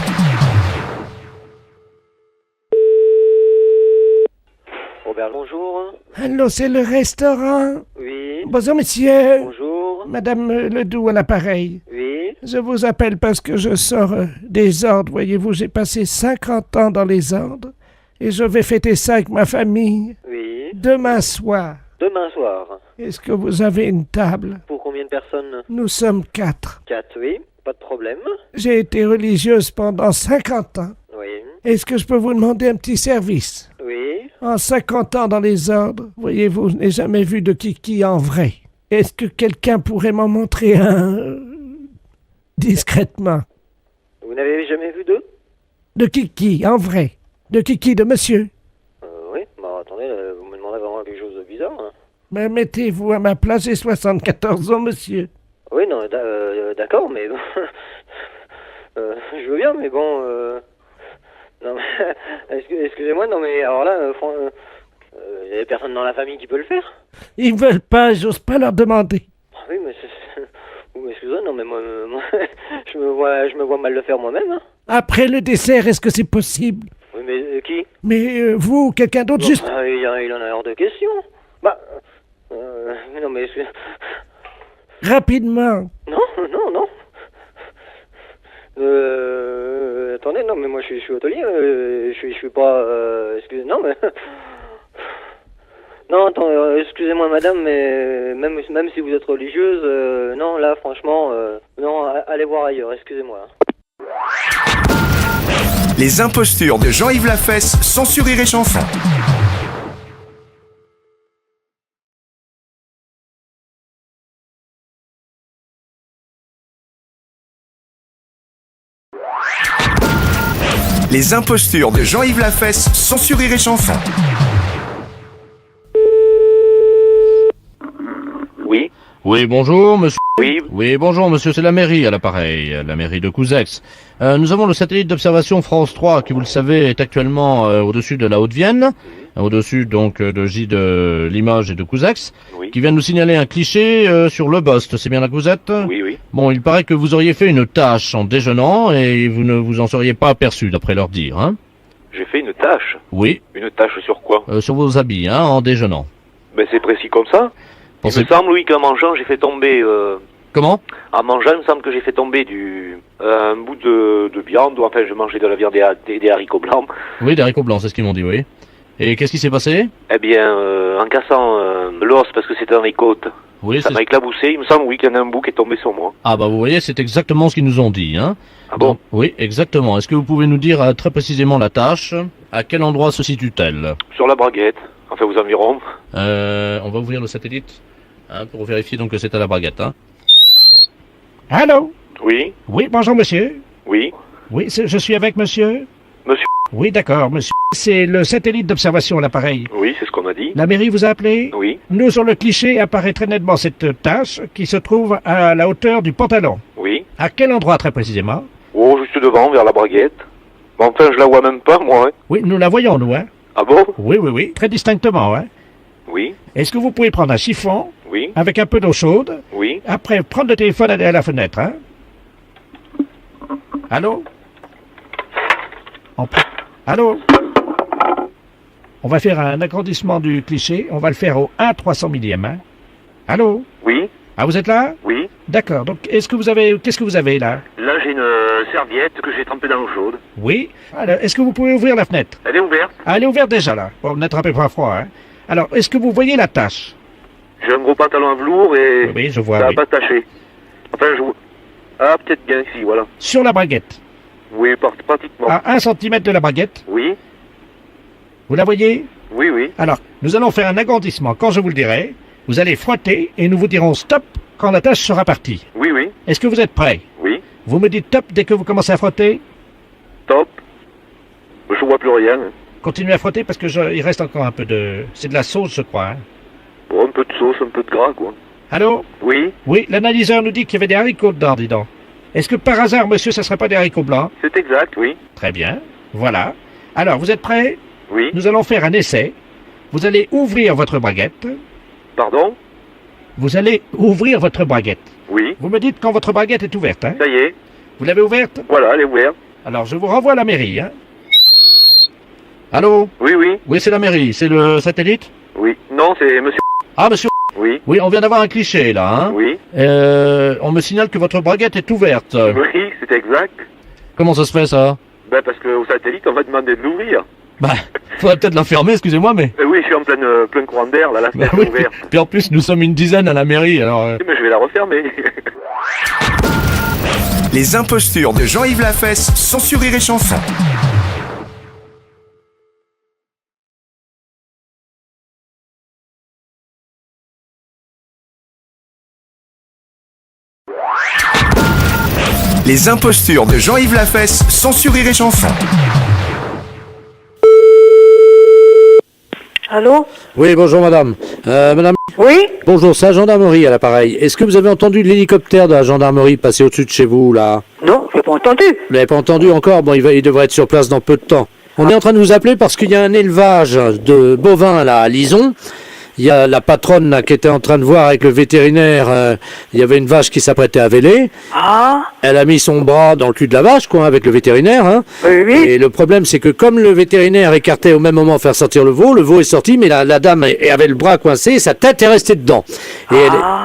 Robert, bonjour. Allô, c'est le restaurant? Oui. Bonjour, monsieur. Bonjour. Madame Ledoux à l'appareil. Oui. Je vous appelle parce que je sors des ordres. Voyez-vous, j'ai passé 50 ans dans les ordres et je vais fêter ça avec ma famille. Oui. Demain soir. Demain soir. Est-ce que vous avez une table? Pour combien de personnes? Nous sommes 4. 4, oui. Pas de problème. J'ai été religieuse pendant 50 ans. Oui. Est-ce que je peux vous demander un petit service? Oui. En 50 ans dans les ordres, voyez-vous, je n'ai jamais vu de kiki en vrai. Est-ce que quelqu'un pourrait m'en montrer un discrètement? Vous n'avez jamais vu deux? De kiki, en vrai. De kiki de monsieur. Oui. Bah attendez, vous me demandez vraiment quelque chose de bizarre. Hein. Mais mettez-vous à ma place, j'ai 74 ans, monsieur. Oui, non, d'accord, mais bon... je veux bien, mais bon... Non, mais... Excusez-moi, non, mais alors là, il y a personne dans la famille qui peut le faire? Ils veulent pas, j'ose pas leur demander. Oui, mais vous m'excusez, non, mais moi je me vois mal le faire moi-même. Hein. Après le dessert, est-ce que c'est possible? Oui, mais qui? Mais vous, quelqu'un d'autre, juste... Il en a hors de question. Bah... non, mais... Rapidement. Non. Attendez, non, mais moi je suis hôtelier, je suis pas... excusez, non, mais... Non, attends, excusez-moi madame, mais même si vous êtes religieuse, non, là, franchement, non, allez voir ailleurs, excusez-moi. Les impostures de Jean-Yves Lafesse, sans Rire et Chanson. Les impostures de Jean-Yves Lafesse, sans Rire et Chanson. Oui. Oui, bonjour, monsieur. Oui. Oui, bonjour, monsieur, c'est la mairie à l'appareil, la mairie de Couzex. Nous avons le satellite d'observation France 3, qui, vous le savez, est actuellement au-dessus de la Haute-Vienne, au-dessus, donc, de J de Limoges et de Couzex, qui vient de nous signaler un cliché sur le Bost. C'est bien là que vous êtes? Oui. Bon, il paraît que vous auriez fait une tâche en déjeunant, et vous ne vous en seriez pas aperçu, d'après leur dire, hein? J'ai fait une tâche. Oui. Une tâche sur quoi? Sur vos habits, hein, en déjeunant. Ben c'est précis comme ça. Il me semble, oui, qu'en mangeant, j'ai fait tomber... Comment? En mangeant, il me semble que j'ai fait tomber un bout de viande, ou enfin, je mangeais de la viande et des haricots blancs. Oui, des haricots blancs, c'est ce qu'ils m'ont dit, oui. Et qu'est-ce qui s'est passé? Eh bien, en cassant l'os, parce que c'était dans les côtes, oui, ça m'a éclaboussé, il me semble, oui, qu'il y en a un bout qui est tombé sur moi. Ah bah vous voyez, c'est exactement ce qu'ils nous ont dit, hein. Ah bon? Donc, oui, exactement. Est-ce que vous pouvez nous dire très précisément la tâche? À quel endroit se situe-t-elle? Sur la braguette, enfin aux environs. On va ouvrir le satellite, hein, pour vérifier donc que c'est à la braguette, hein. Allô? Oui. Oui, bonjour, monsieur. Oui. Oui, je suis avec monsieur? Monsieur. Oui, d'accord, monsieur. C'est le satellite d'observation à l'appareil. Oui, c'est ce qu'on m'a dit. La mairie vous a appelé? Oui. Nous, sur le cliché, apparaît très nettement cette tache qui se trouve à la hauteur du pantalon. Oui. À quel endroit, très précisément? Oh, juste devant, vers la braguette. Bon, enfin, je la vois même pas, moi, hein. Oui, nous la voyons, nous, hein. Ah bon? Oui, très distinctement, hein. Oui. Est-ce que vous pouvez prendre un chiffon? Oui. Avec un peu d'eau chaude? Oui. Après, prendre le téléphone, aller à la fenêtre, hein. Allô? Allô? On va faire un agrandissement du cliché. On va le faire au 1/300 millième, hein. Allô? Oui. Ah, vous êtes là? Oui. D'accord. Donc, qu'est-ce que vous avez là? Là, j'ai une serviette que j'ai trempée dans l'eau chaude. Oui. Alors, est-ce que vous pouvez ouvrir la fenêtre? Elle est ouverte. Ah, elle est ouverte déjà, là. Bon, n'attrapez pas froid, hein. Alors, est-ce que vous voyez la tache? J'ai un gros pantalon à velours et... Oui, je vois, ça oui. va pas taché. Enfin, Ah, peut-être bien ici, voilà. Sur la braguette? Oui, pratiquement. À 1 cm de la braguette? Oui. Vous la voyez? Oui, oui. Alors, nous allons faire un agrandissement. Quand je vous le dirai, vous allez frotter et nous vous dirons stop quand la tache sera partie. Oui, oui. Est-ce que vous êtes prêts? Oui. Vous me dites top dès que vous commencez à frotter? Top. Je vois plus rien. Continuez à frotter parce que il reste encore un peu de... C'est de la sauce, je crois, hein. Bon, un peu de sauce, un peu de gras, quoi. Allô? Oui, Oui, l'analyseur nous dit qu'il y avait des haricots dedans, dis donc. Est-ce que par hasard, monsieur, ça serait pas des haricots blancs? c'est exact, oui. Très bien. Voilà. Alors, vous êtes prêts? Oui. Nous allons faire un essai. Vous allez ouvrir votre braguette. Pardon? Vous allez ouvrir votre braguette. Oui. Vous me dites quand votre braguette est ouverte, hein? Ça y est. Vous l'avez ouverte? Voilà, elle est ouverte. Alors, je vous renvoie à la mairie, hein? Allô? Oui, oui. Oui, c'est la mairie. C'est le satellite? Oui. Non, c'est monsieur. Ah, monsieur. Oui. Oui, on vient d'avoir un cliché, là, hein? Oui. On me signale que votre braguette est ouverte. Oui, c'est exact. Comment ça se fait, ça? Ben, parce qu'au satellite, on va demander de l'ouvrir. Bah, faudrait peut-être la fermer, excusez-moi, mais... Oui, je suis en plein courant d'air, là, la Bah fenêtre oui. est ouverte. Puis en plus, nous sommes une dizaine à la mairie, alors... Mais je vais la refermer. Les impostures de Jean-Yves Lafesse sont sur Rire et Chanson. Les impostures de Jean-Yves Lafesse sont sur Rire et Chanson. Allô? Oui, bonjour madame. Madame. Oui? Bonjour, c'est la gendarmerie à l'appareil. Est-ce que vous avez entendu l'hélicoptère de la gendarmerie passer au-dessus de chez vous, là? Non, j'ai pas entendu. Vous l'avez pas entendu encore? Bon, il devrait être sur place dans peu de temps. On est en train de vous appeler parce qu'il y a un élevage de bovins, là, à Lison. Il y a la patronne là, qui était en train de voir avec le vétérinaire, il y avait une vache qui s'apprêtait à véler. Ah? Elle a mis son bras dans le cul de la vache, quoi, avec le vétérinaire. Hein. Oui, oui. Et le problème, c'est que comme le vétérinaire écartait au même moment faire sortir le veau est sorti, mais la dame avait le bras coincé, sa tête est restée dedans.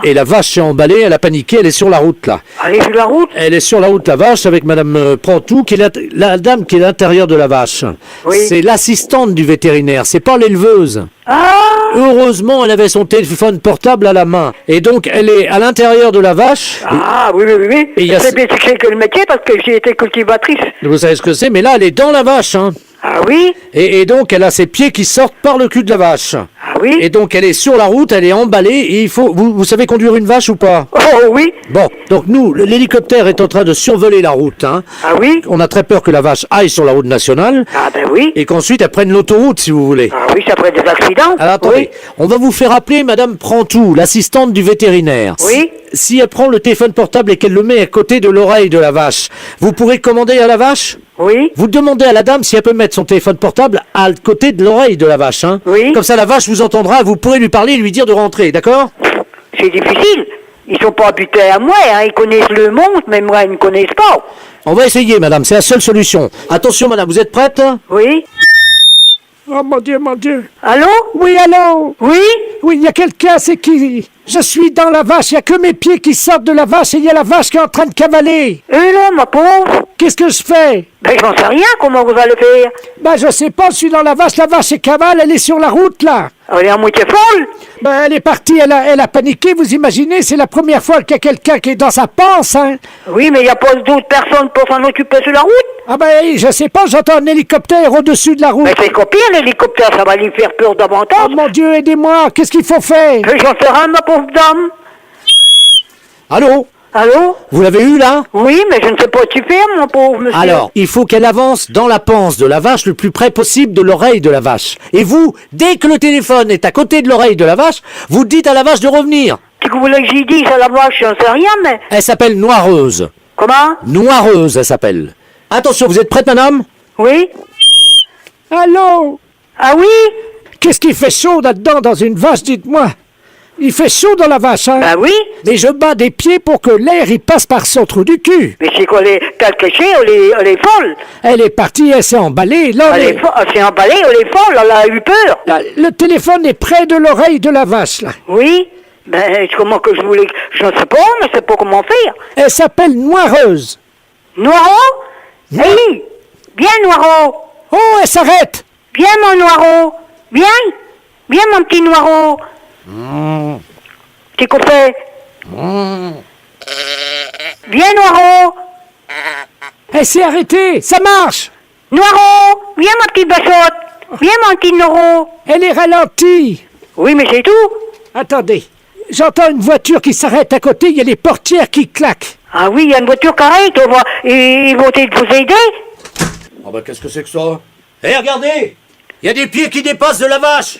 Et la vache s'est emballée, elle a paniqué, elle est sur la route, là. Elle est sur la route? Elle est sur la route, la vache, avec madame Prantou, qui est la dame qui est à l'intérieur de la vache. Oui. C'est l'assistante du vétérinaire, c'est pas l'éleveuse. Ah! Heureusement, elle avait son téléphone portable à la main. Et donc, elle est à l'intérieur de la vache. Ah, oui, oui, oui, oui. Et il y a C'est bien ce que le métier parce que j'ai été cultivatrice. Vous savez ce que c'est, mais là, elle est dans la vache. Hein. Ah oui? Et donc, elle a ses pieds qui sortent par le cul de la vache. Ah oui? Et donc, elle est sur la route, elle est emballée, et il faut... Vous savez conduire une vache ou pas? Oh oui. Bon, donc nous, l'hélicoptère est en train de survoler la route. Hein. Ah oui? On a très peur que la vache aille sur la route nationale. Ah ben oui. Et qu'ensuite, elle prenne l'autoroute, si vous voulez. Ah oui, ça ferait des accidents. Alors, attendez, Oui. on va vous faire appeler Madame Prantou, l'assistante du vétérinaire. Oui. Si elle prend le téléphone portable et qu'elle le met à côté de l'oreille de la vache, vous pourrez commander à la vache? Oui. Vous demandez à la dame si elle peut mettre son téléphone portable à côté de l'oreille de la vache. Hein. Oui. Comme ça, la vache vous entendra, vous pourrez lui parler et lui dire de rentrer, d'accord? C'est difficile. Ils sont pas habitués à moi, hein. Ils connaissent le monde, mais moi, ils ne connaissent pas. On va essayer, madame, c'est la seule solution. Attention, madame, vous êtes prête? Oui. Oh mon Dieu, mon Dieu. Allô? Oui, allô? Oui? Oui, il y a quelqu'un, c'est qui? Je suis dans la vache, il n'y a que mes pieds qui sortent de la vache et il y a la vache qui est en train de cavaler. Eh là, ma pauvre. Qu'est-ce que je fais? Ben, j'en sais rien, comment vous allez faire? Ben, je sais pas, je suis dans la vache est cavale, elle est sur la route, là. Elle est à moitié folle? Ben, elle est partie, elle a paniqué, vous imaginez, c'est la première fois qu'il y a quelqu'un qui est dans sa panse, hein. Oui, mais il n'y a pas d'autres personnes pour s'en occuper sur la route? Ah ben, je sais pas, j'entends un hélicoptère au-dessus de la route. Mais c'est copier, l'hélicoptère, ça va lui faire peur davantage. Oh mon Dieu, aidez-moi, qu'est-ce qu'il faut faire? J'en sais rien, ma pauvre dame. Allô? Allô? Vous l'avez eu, là? Oui, mais je ne sais pas tu faire, mon pauvre monsieur. Alors, il faut qu'elle avance dans la panse de la vache le plus près possible de l'oreille de la vache. Et vous, dès que le téléphone est à côté de l'oreille de la vache, vous dites à la vache de revenir. Qu'est-ce que vous voulez que j'y dise à la vache? J'en sais rien, mais... Elle s'appelle Noireuse. Comment? Noireuse, elle s'appelle. Attention, vous êtes prête, madame? Oui? Allô? Ah oui? Qu'est-ce qui fait chaud là-dedans dans une vache, dites-moi? Il fait chaud dans la vache, hein? Bah oui. Mais je bats des pieds pour que l'air il passe par son trou du cul. Mais c'est quoi, t'as caché, elle est folle. Elle est partie, elle s'est emballée. Là, Elle s'est emballée, elle est folle, elle a eu peur. là, le téléphone est près de l'oreille de la vache, là. Oui? Ben, comment que je voulais... Je ne sais pas, mais je sais pas comment faire. Elle s'appelle Noireuse. Noireau? Oui. Viens, Noireau. Oh, elle s'arrête. Viens, mon Noireau. Viens. Viens, mon petit Noireau. Petit copain. Viens, Noireau. Elle s'est arrêtée, ça marche. Noireau, viens, ma petite bachotte. Viens, mon petit Noireau. Elle est ralentie. Oui, mais c'est tout. Attendez, j'entends une voiture qui s'arrête à côté, il y a les portières qui claquent. Ah oui, il y a une voiture carrée, ils vont vous aider. Oh bah qu'est-ce que c'est que ça? Eh, regardez! Il y a des pieds qui dépassent de la vache!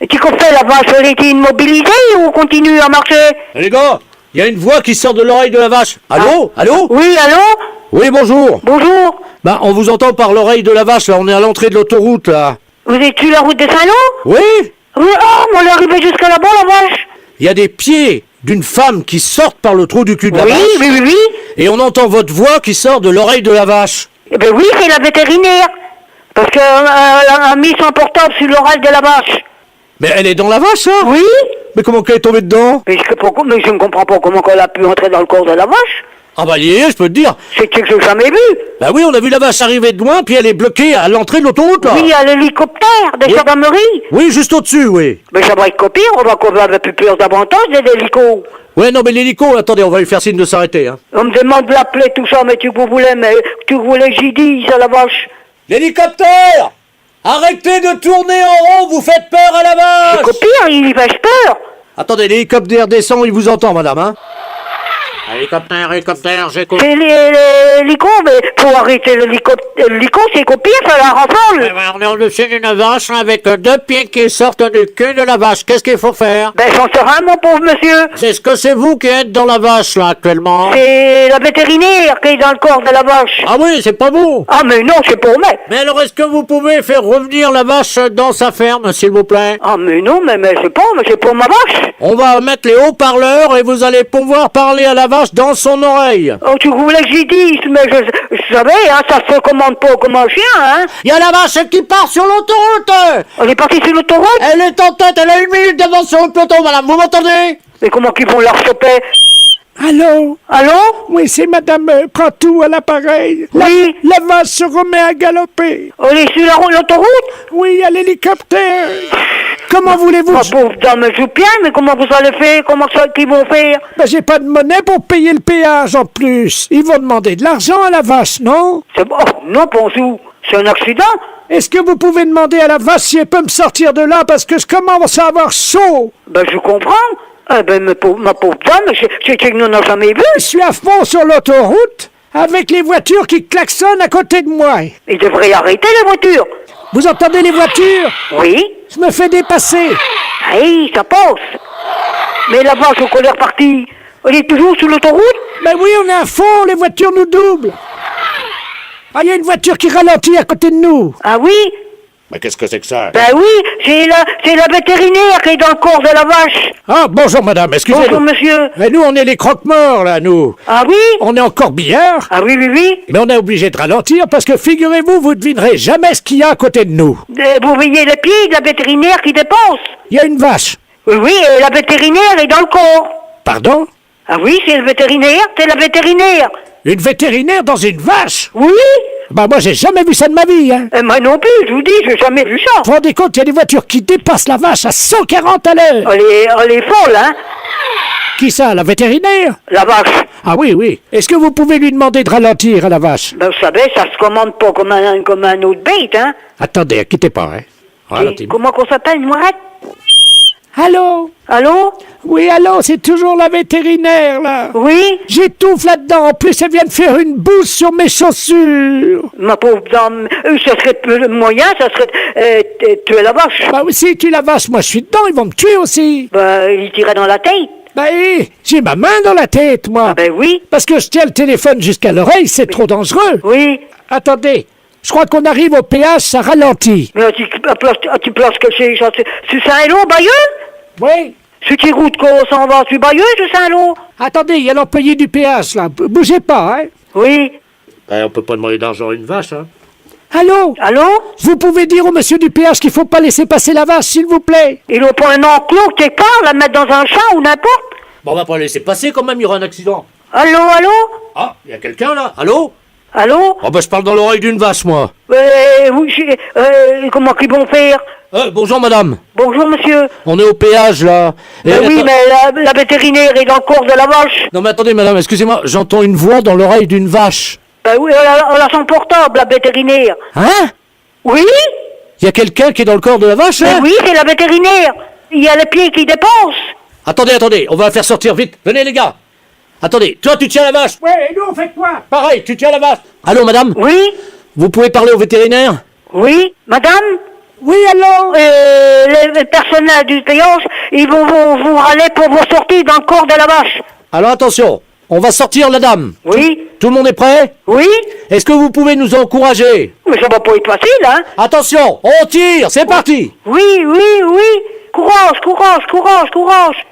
Et qu'est-ce qu'on fait, la vache? Elle a été immobilisée ou on continue à marcher? Les gars, il y a une voix qui sort de l'oreille de la vache. Allô? Allô? Oui, allô? Oui, bonjour. Bonjour. Bah, on vous entend par l'oreille de la vache, là. On est à l'entrée de l'autoroute, là. Vous êtes sur la route de Saint-Lô? Oui? Oui, on est arrivé jusqu'à là-bas, la vache. Il y a des pieds d'une femme qui sortent par le trou du cul de la vache. Oui. Et on entend votre voix qui sort de l'oreille de la vache. Eh ben oui, c'est la vétérinaire. Parce qu'elle a mis son portable sur l'oreille de la vache. Mais elle est dans la vache, hein? Oui. Mais comment qu'elle est tombée dedans? Mais je ne comprends pas comment elle a pu entrer dans le corps de la vache. Ah bah, il y est, je peux te dire. C'est que je n'ai jamais vu. Bah oui, on a vu la vache arriver de loin, puis elle est bloquée à l'entrée de l'autoroute, là. Oui, il y a l'hélicoptère de gendarmerie. Oui, juste au-dessus, oui. Mais ça va être copié, on va avoir plus peur davantage des hélicos. Ouais, non, mais l'hélico, attendez, on va lui faire signe de s'arrêter, hein. On me demande de l'appeler, tout ça, mais tu voulais que j'y dise à la vache. L'hélicoptère! Arrêtez de tourner en rond, vous faites peur à la vache! C'est pire, il fait peur. Attendez, l'hélicoptère descend, il vous entend, madame, hein? Hélicoptère, j'écoute. C'est l'hélico, mais pour arrêter l'hélico, c'est copier, ça la rafale. On est au-dessus d'une vache avec deux pieds qui sortent du cul de la vache. Qu'est-ce qu'il faut faire? Ben, j'en sais rien, mon pauvre monsieur. Est-ce que c'est vous qui êtes dans la vache, là, actuellement? C'est la vétérinaire qui est dans le corps de la vache. Ah oui, c'est pas vous. Ah, mais non, c'est pour moi. Mais alors, est-ce que vous pouvez faire revenir la vache dans sa ferme, s'il vous plaît? Ah, mais non, mais c'est pas, mais c'est pour ma vache. On va mettre les haut-parleurs et vous allez pouvoir parler à la vache dans son oreille. Oh, tu voulais que j'y dise, mais je savais, hein, ça se commande pas comme un chien, hein. Il y a la vache qui part sur l'autoroute. Elle est partie sur l'autoroute? Elle est en tête, elle a 1 minute d'avance sur le peloton, madame, vous m'entendez? Mais comment qu'ils vont la choper? Allô? Allô? Oui, c'est Madame Prantou à l'appareil. Oui. La vache se remet à galoper. Elle est sur l'autoroute? Oui, il y a l'hélicoptère. Comment voulez-vous? Ma pauvre dame, je joue bien, mais comment vous allez faire? Comment ça qu'ils vont faire? Ben, j'ai pas de monnaie pour payer le péage en plus. Ils vont demander de l'argent à la vache, non? C'est bon, non, Ponsou. C'est un accident? Est-ce que vous pouvez demander à la vache si elle peut me sortir de là parce que je commence à avoir chaud? Ben, je comprends. Eh ben, ma pauvre dame, c'est que nous n'en jamais vu. Je suis à fond sur l'autoroute avec les voitures qui klaxonnent à côté de moi. Il devrait arrêter les voitures. Vous entendez les voitures? Oui. Je me fais dépasser. Oui, ça passe. Mais la vache, au colère partie, elle est toujours sur l'autoroute? Ben oui, on est à fond, les voitures nous doublent. Ah, il y a une voiture qui ralentit à côté de nous. Ah oui? Mais qu'est-ce que c'est que ça? Ben oui, c'est la vétérinaire qui est dans le corps de la vache. Ah, bonjour madame, excusez-moi. Bonjour monsieur. Mais nous, on est les croque-morts, là, nous. Ah oui? On est encore corbillard. Ah oui. Mais on est obligé de ralentir parce que, figurez-vous, vous devinerez jamais ce qu'il y a à côté de nous. Vous voyez les pieds de la vétérinaire qui dépasse. Il y a une vache. Oui, et la vétérinaire est dans le corps. Pardon? Ah oui, c'est la vétérinaire. Une vétérinaire dans une vache? Oui. Bah moi j'ai jamais vu ça de ma vie, hein. Moi non plus, je vous dis, j'ai jamais vu ça. Vous vous rendez compte, il y a des voitures qui dépassent la vache à 140 à l'heure. Elle est folle, hein. Qui ça, la vétérinaire? La vache. Ah oui. Est-ce que vous pouvez lui demander de ralentir à la vache? Ben vous savez, ça se commande pas comme un autre bête, hein. Attendez, quittez pas, hein. Ralentez. Comment qu'on s'appelle, Mourette? Allô? Allô? Oui, allô, c'est toujours la vétérinaire, là. Oui? J'étouffe là-dedans. En plus, elle vient de faire une bouse sur mes chaussures. Ma pauvre dame, ça serait le moyen, ça serait tuer la vache. Bah oui, si tu la vache, moi je suis dedans, ils vont me tuer aussi. Bah, il tirait dans la tête. Bah j'ai ma main dans la tête, moi. Ah ben oui. Parce que je tiens le téléphone jusqu'à l'oreille, c'est trop dangereux. Oui. Attendez, je crois qu'on arrive au péage, ça ralentit. Mais tu places que c'est Saint-Lô, Bayeux? Oui. Sur qui route qu'on s'en va? Sur Bayeux, sur Saint-Lô? Attendez, il y a l'employé du péage, là. Bougez pas, hein. Oui. Ben, on peut pas demander d'argent à une vache, hein. Allô? Allô? Vous pouvez dire au monsieur du péage qu'il faut pas laisser passer la vache, s'il vous plaît? Ils n'ont pas un enclos quelque part, la mettre dans un champ ou n'importe? Bon, on va pas la laisser passer quand même, il y aura un accident. Allô? Ah, il y a quelqu'un là? Allô? Allô? Oh ben je parle dans l'oreille d'une vache, moi. Comment qu'ils vont faire? Bonjour madame. Bonjour monsieur. On est au péage là. Oui, mais la vétérinaire est dans le corps de la vache. Non mais attendez madame, excusez-moi, j'entends une voix dans l'oreille d'une vache. Ben oui, elle a son portable, la vétérinaire. Hein? Oui? Il y a quelqu'un qui est dans le corps de la vache, hein? Oui, c'est la vétérinaire. Il y a les pieds qui dépassent. Attendez, on va la faire sortir vite. Venez les gars. Attendez, toi tu tiens la vache. Ouais, et nous on fait quoi? Pareil, tu tiens la vache. Allô madame? Oui? Vous pouvez parler au vétérinaire? Oui, madame? Oui, allô? Les personnels du péage, ils vont vous râler pour vos sorties dans le corps de la vache. Alors attention, on va sortir la dame. Oui. Tout le monde est prêt? Oui. Est-ce que vous pouvez nous encourager? Mais ça va pas être facile, hein? Attention, on tire, c'est parti! Oui. Courage.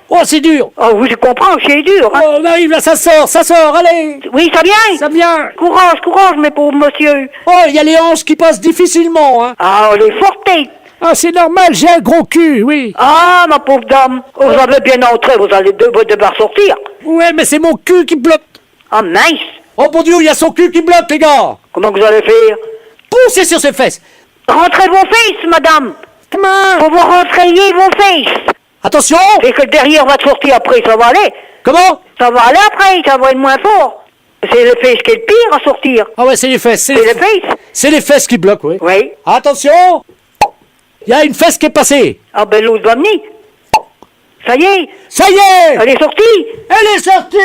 Oh, c'est dur! Oh oui, je comprends, c'est dur, hein? Oh, on arrive là, ça sort, allez! Oui, ça vient? Ça vient! Courage, mes pauvres monsieur. Oh, il y a les hanches qui passent difficilement, hein! Ah, les fortés. Ah, c'est normal, j'ai un gros cul, oui! Ah, ma pauvre dame, vous avez bien entré, vous allez devoir sortir. Ouais, mais c'est mon cul qui bloque! Ah, mince! Oh, mon Dieu, il y a son cul qui bloque, les gars! Comment vous allez faire? Poussez sur ses fesses! Rentrez vos fesses, madame! Comment? Faut vous rentrer vos fesses! Attention! Et que le derrière va te sortir après, ça va aller! Comment? Ça va aller après, ça va être moins fort! C'est les fesses qui est le pire à sortir! Ah ouais, c'est les fesses! C'est les fesses! C'est les fesses qui bloquent, oui! Oui! Attention! Il y a une fesse qui est passée! Ah ben l'autre va venir! Ça y est! Ça y est! Elle est sortie! Elle est sortie!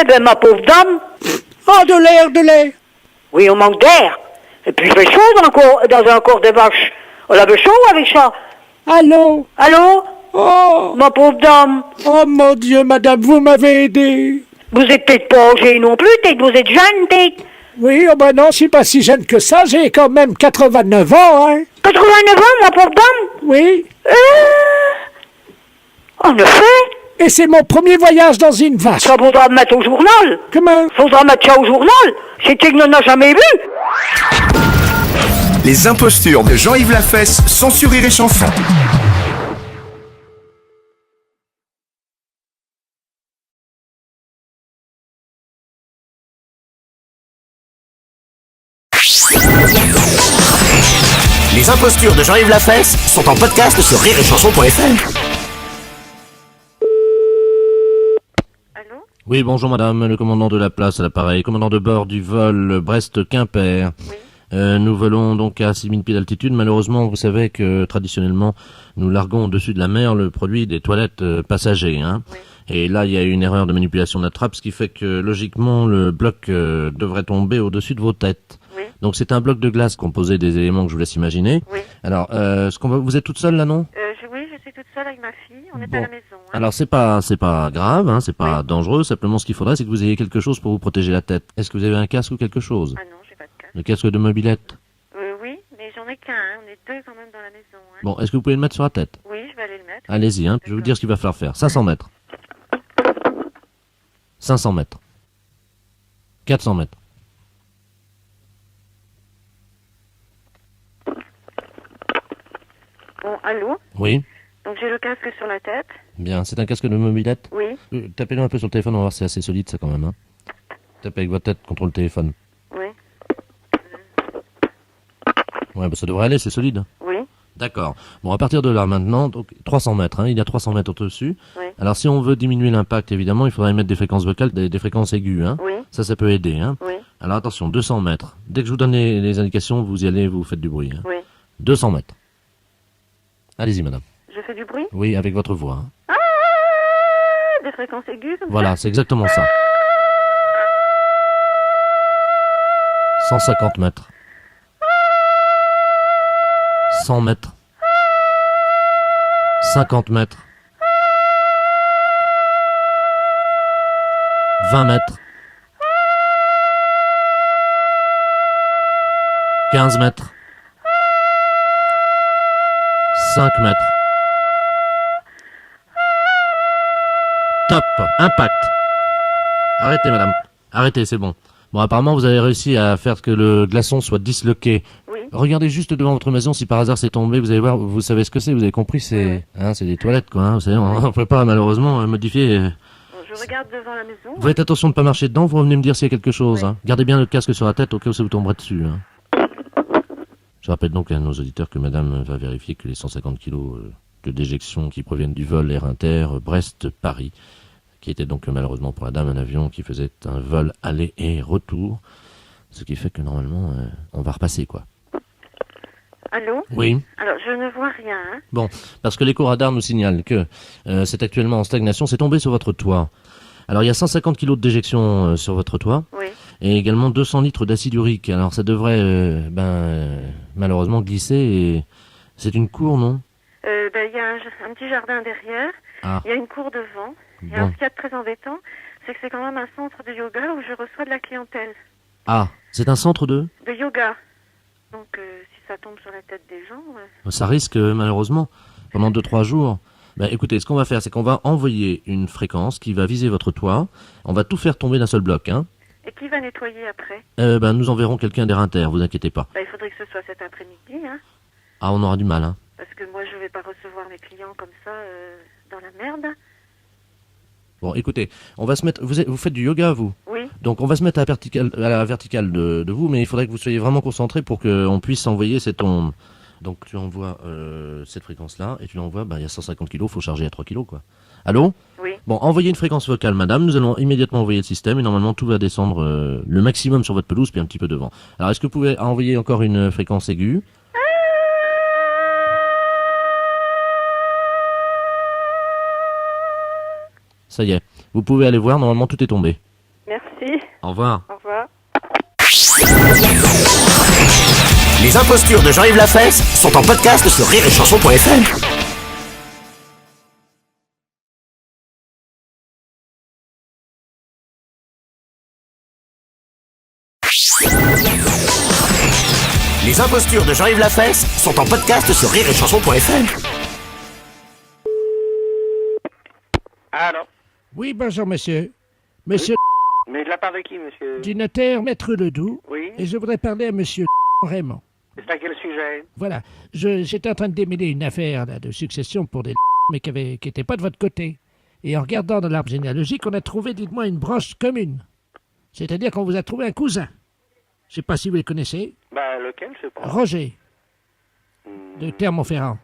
Eh ben ma pauvre dame! Oh, de l'air! Oui, on manque d'air! Et puis il fait chaud dans un corps de vache! On avait chaud avec ça! Allô? Oh! Ma pauvre dame! Oh mon Dieu, madame, vous m'avez aidé! Vous êtes peut-être pas âgé non plus, peut-être vous êtes jeune, peut-être! Oui, oh ben non, je suis pas si jeune que ça, j'ai quand même 89 ans, hein! 89 ans, ma pauvre dame? Oui! En effet! Et c'est mon premier voyage dans une vache! Ça faudra le mettre au journal! Comment? Faudra mettre ça au journal! C'est qu'il n'en a jamais vu! Les impostures de Jean-Yves Lafesse sont sur Rire et Chanson. Les impostures de Jean-Yves Lafesse sont en podcast sur rireetchanson.fr. Oui, bonjour madame, le commandant de la place à l'appareil, commandant de bord du vol Brest-Quimper. Oui. Nous volons donc à 6000 pieds d'altitude. Malheureusement, vous savez que traditionnellement, nous larguons au-dessus de la mer le produit des toilettes passagers. Hein. Oui. Et là, il y a eu une erreur de manipulation de la trappe, ce qui fait que logiquement, le bloc devrait tomber au-dessus de vos têtes. Oui. Donc c'est un bloc de glace composé des éléments que je vous laisse imaginer. Oui. Alors, vous êtes toute seule là, non? Oui, je suis toute seule avec ma fille. On est à la maison. Hein. Alors c'est pas grave, hein, c'est pas dangereux. Simplement, ce qu'il faudrait, c'est que vous ayez quelque chose pour vous protéger la tête. Est-ce que vous avez un casque ou quelque chose? Ah non, j'ai pas de casque. Le casque de mobilette? Oui, mais j'en ai qu'un. Hein. On est deux quand même dans la maison. Hein. Bon, est-ce que vous pouvez le mettre sur la tête? Oui, je vais aller le mettre. Allez-y, hein. Je vais vous dire ce qu'il va falloir faire. 500 mètres. 500 mètres. 400 mètres. Bon, allô? Oui. Donc j'ai le casque sur la tête. Bien, c'est un casque de mobilette? Oui. Tapez-le un peu sur le téléphone, on va voir si c'est assez solide ça quand même. Hein. Tapez avec votre tête contre le téléphone. Oui. Ouais, bah ça devrait aller, c'est solide. Oui. D'accord. Bon, à partir de là maintenant, donc 300 mètres, hein, il y a 300 mètres au-dessus. Oui. Alors si on veut diminuer l'impact, évidemment, il faudrait mettre des fréquences vocales, des fréquences aiguës. Hein. Oui. Ça peut aider. Hein. Oui. Alors attention, 200 mètres. Dès que je vous donne les indications, vous y allez, vous faites du bruit. Hein. Oui. 200 mètres. Allez-y, madame. Je fais du bruit? Oui, avec votre voix. Hein. Ah, des fréquences aiguës comme voilà, c'est exactement ça. 150 mètres. 100 mètres. 50 mètres. 20 mètres. 15 mètres. 5 mètres. Top. Impact. Arrêtez, madame. Arrêtez, c'est bon. Bon, apparemment, vous avez réussi à faire que le glaçon soit disloqué. Oui. Regardez juste devant votre maison, si par hasard c'est tombé, vous allez voir, vous savez ce que c'est, vous avez compris, c'est c'est des toilettes, quoi. Hein, vous savez, on ne peut pas, malheureusement, modifier... Bon, je regarde devant la maison. Vous faites attention de ne pas marcher dedans, vous revenez me dire s'il y a quelque chose. Hein. Gardez bien le casque sur la tête au cas où ça vous tomberait dessus. Hein. Je rappelle donc à nos auditeurs que madame va vérifier que les 150 kilos de déjection qui proviennent du vol Air Inter Brest-Paris, qui était donc malheureusement pour la dame un avion qui faisait un vol aller et retour, ce qui fait que normalement on va repasser, quoi. Allô? Oui. Alors, je ne vois rien. Hein. Bon, parce que l'éco-radar nous signale que c'est actuellement en stagnation, c'est tombé sur votre toit. Alors, il y a 150 kilos de déjection sur votre toit. Oui. Et également 200 litres d'acide urique. Alors, ça devrait, malheureusement glisser C'est une cour, non? Il y a un petit jardin derrière, Ah. il y a une cour devant. Et Bon. alors, ce qu'il y a de très embêtant, c'est que c'est quand même un centre de yoga où je reçois de la clientèle. Ah, c'est un centre de... De yoga. Donc, si ça tombe sur la tête des gens... Ça risque, malheureusement, pendant 2-3 jours. Ben, écoutez, ce qu'on va faire, c'est qu'on va envoyer une fréquence qui va viser votre toit. On va tout faire tomber d'un seul bloc, hein. Et qui va nettoyer après? Nous enverrons quelqu'un d'Air Inter, vous inquiétez pas. Il faudrait que ce soit cet après-midi, hein. Ah, on aura du mal, hein. Parce que moi, je vais pas recevoir mes clients comme ça, dans la merde. Bon, écoutez, on va se mettre... Vous faites du yoga, vous? Oui. Donc, on va se mettre à la verticale de vous, mais il faudrait que vous soyez vraiment concentrés pour qu'on puisse envoyer cette onde. Donc, tu envoies cette fréquence-là, et tu l'envoies, il y a 150 kilos, il faut charger à 3 kilos, quoi. Allô? Oui. Bon, envoyez une fréquence vocale, madame. Nous allons immédiatement envoyer le système, et normalement, tout va descendre le maximum sur votre pelouse, puis un petit peu devant. Alors, est-ce que vous pouvez envoyer encore une fréquence aiguë? Ça y est, vous pouvez aller voir, normalement tout est tombé. Merci. Au revoir. Au revoir. Les impostures de Jean-Yves Lafesse sont en podcast sur rireetchanson.fr. Les impostures de Jean-Yves Lafesse sont en podcast sur rireetchanson.fr. Alors? Oui, bonjour, monsieur. Monsieur Mais de la part de qui, monsieur? du notaire Maître Ledoux. Oui. Et je voudrais parler à monsieur Raymond. C'est à quel sujet? Voilà. J'étais en train de démêler une affaire là, de succession pour des mais qui n'était pas de votre côté. Et en regardant dans l'arbre généalogique, on a trouvé, dites-moi, une branche commune. C'est-à-dire qu'on vous a trouvé un cousin. Je sais pas si vous le connaissez. Lequel, je sais pas. Roger. De Clermont-Ferrand.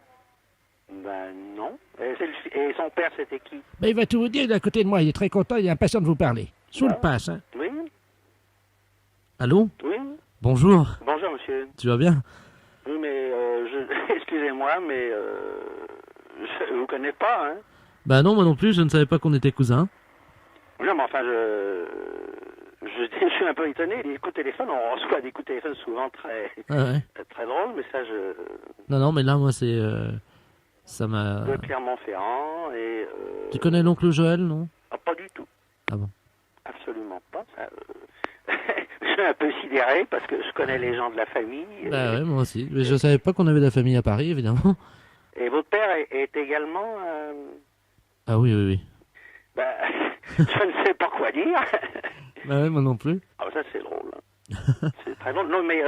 Non. Et son père, c'était qui? Il va tout vous dire, il est à côté de moi, il est très content, il est impatient de vous parler. Sous le passe, hein. Oui. Allô? Oui. Bonjour. Bonjour, monsieur. Tu vas bien? Oui, mais excusez-moi, mais je vous connais pas, hein. Non, moi non plus, je ne savais pas qu'on était cousins. Non, mais enfin, je suis un peu étonné. Les coups de téléphone, on reçoit des coups de téléphone souvent très drôles, mais ça, Non, mais là, moi, c'est... ça m'a... de Clermont-Ferrand et... Tu connais l'oncle Joël, non? Ah, pas du tout. Ah bon? Absolument pas. Je suis un peu sidéré parce que je connais les gens de la famille. Ouais, moi aussi. Mais je savais pas qu'on avait de la famille à Paris, évidemment. Et votre père est également... Ah oui. je ne sais pas quoi dire. Ouais, moi non plus. Ah, ça, c'est drôle. C'est très drôle. Non, mais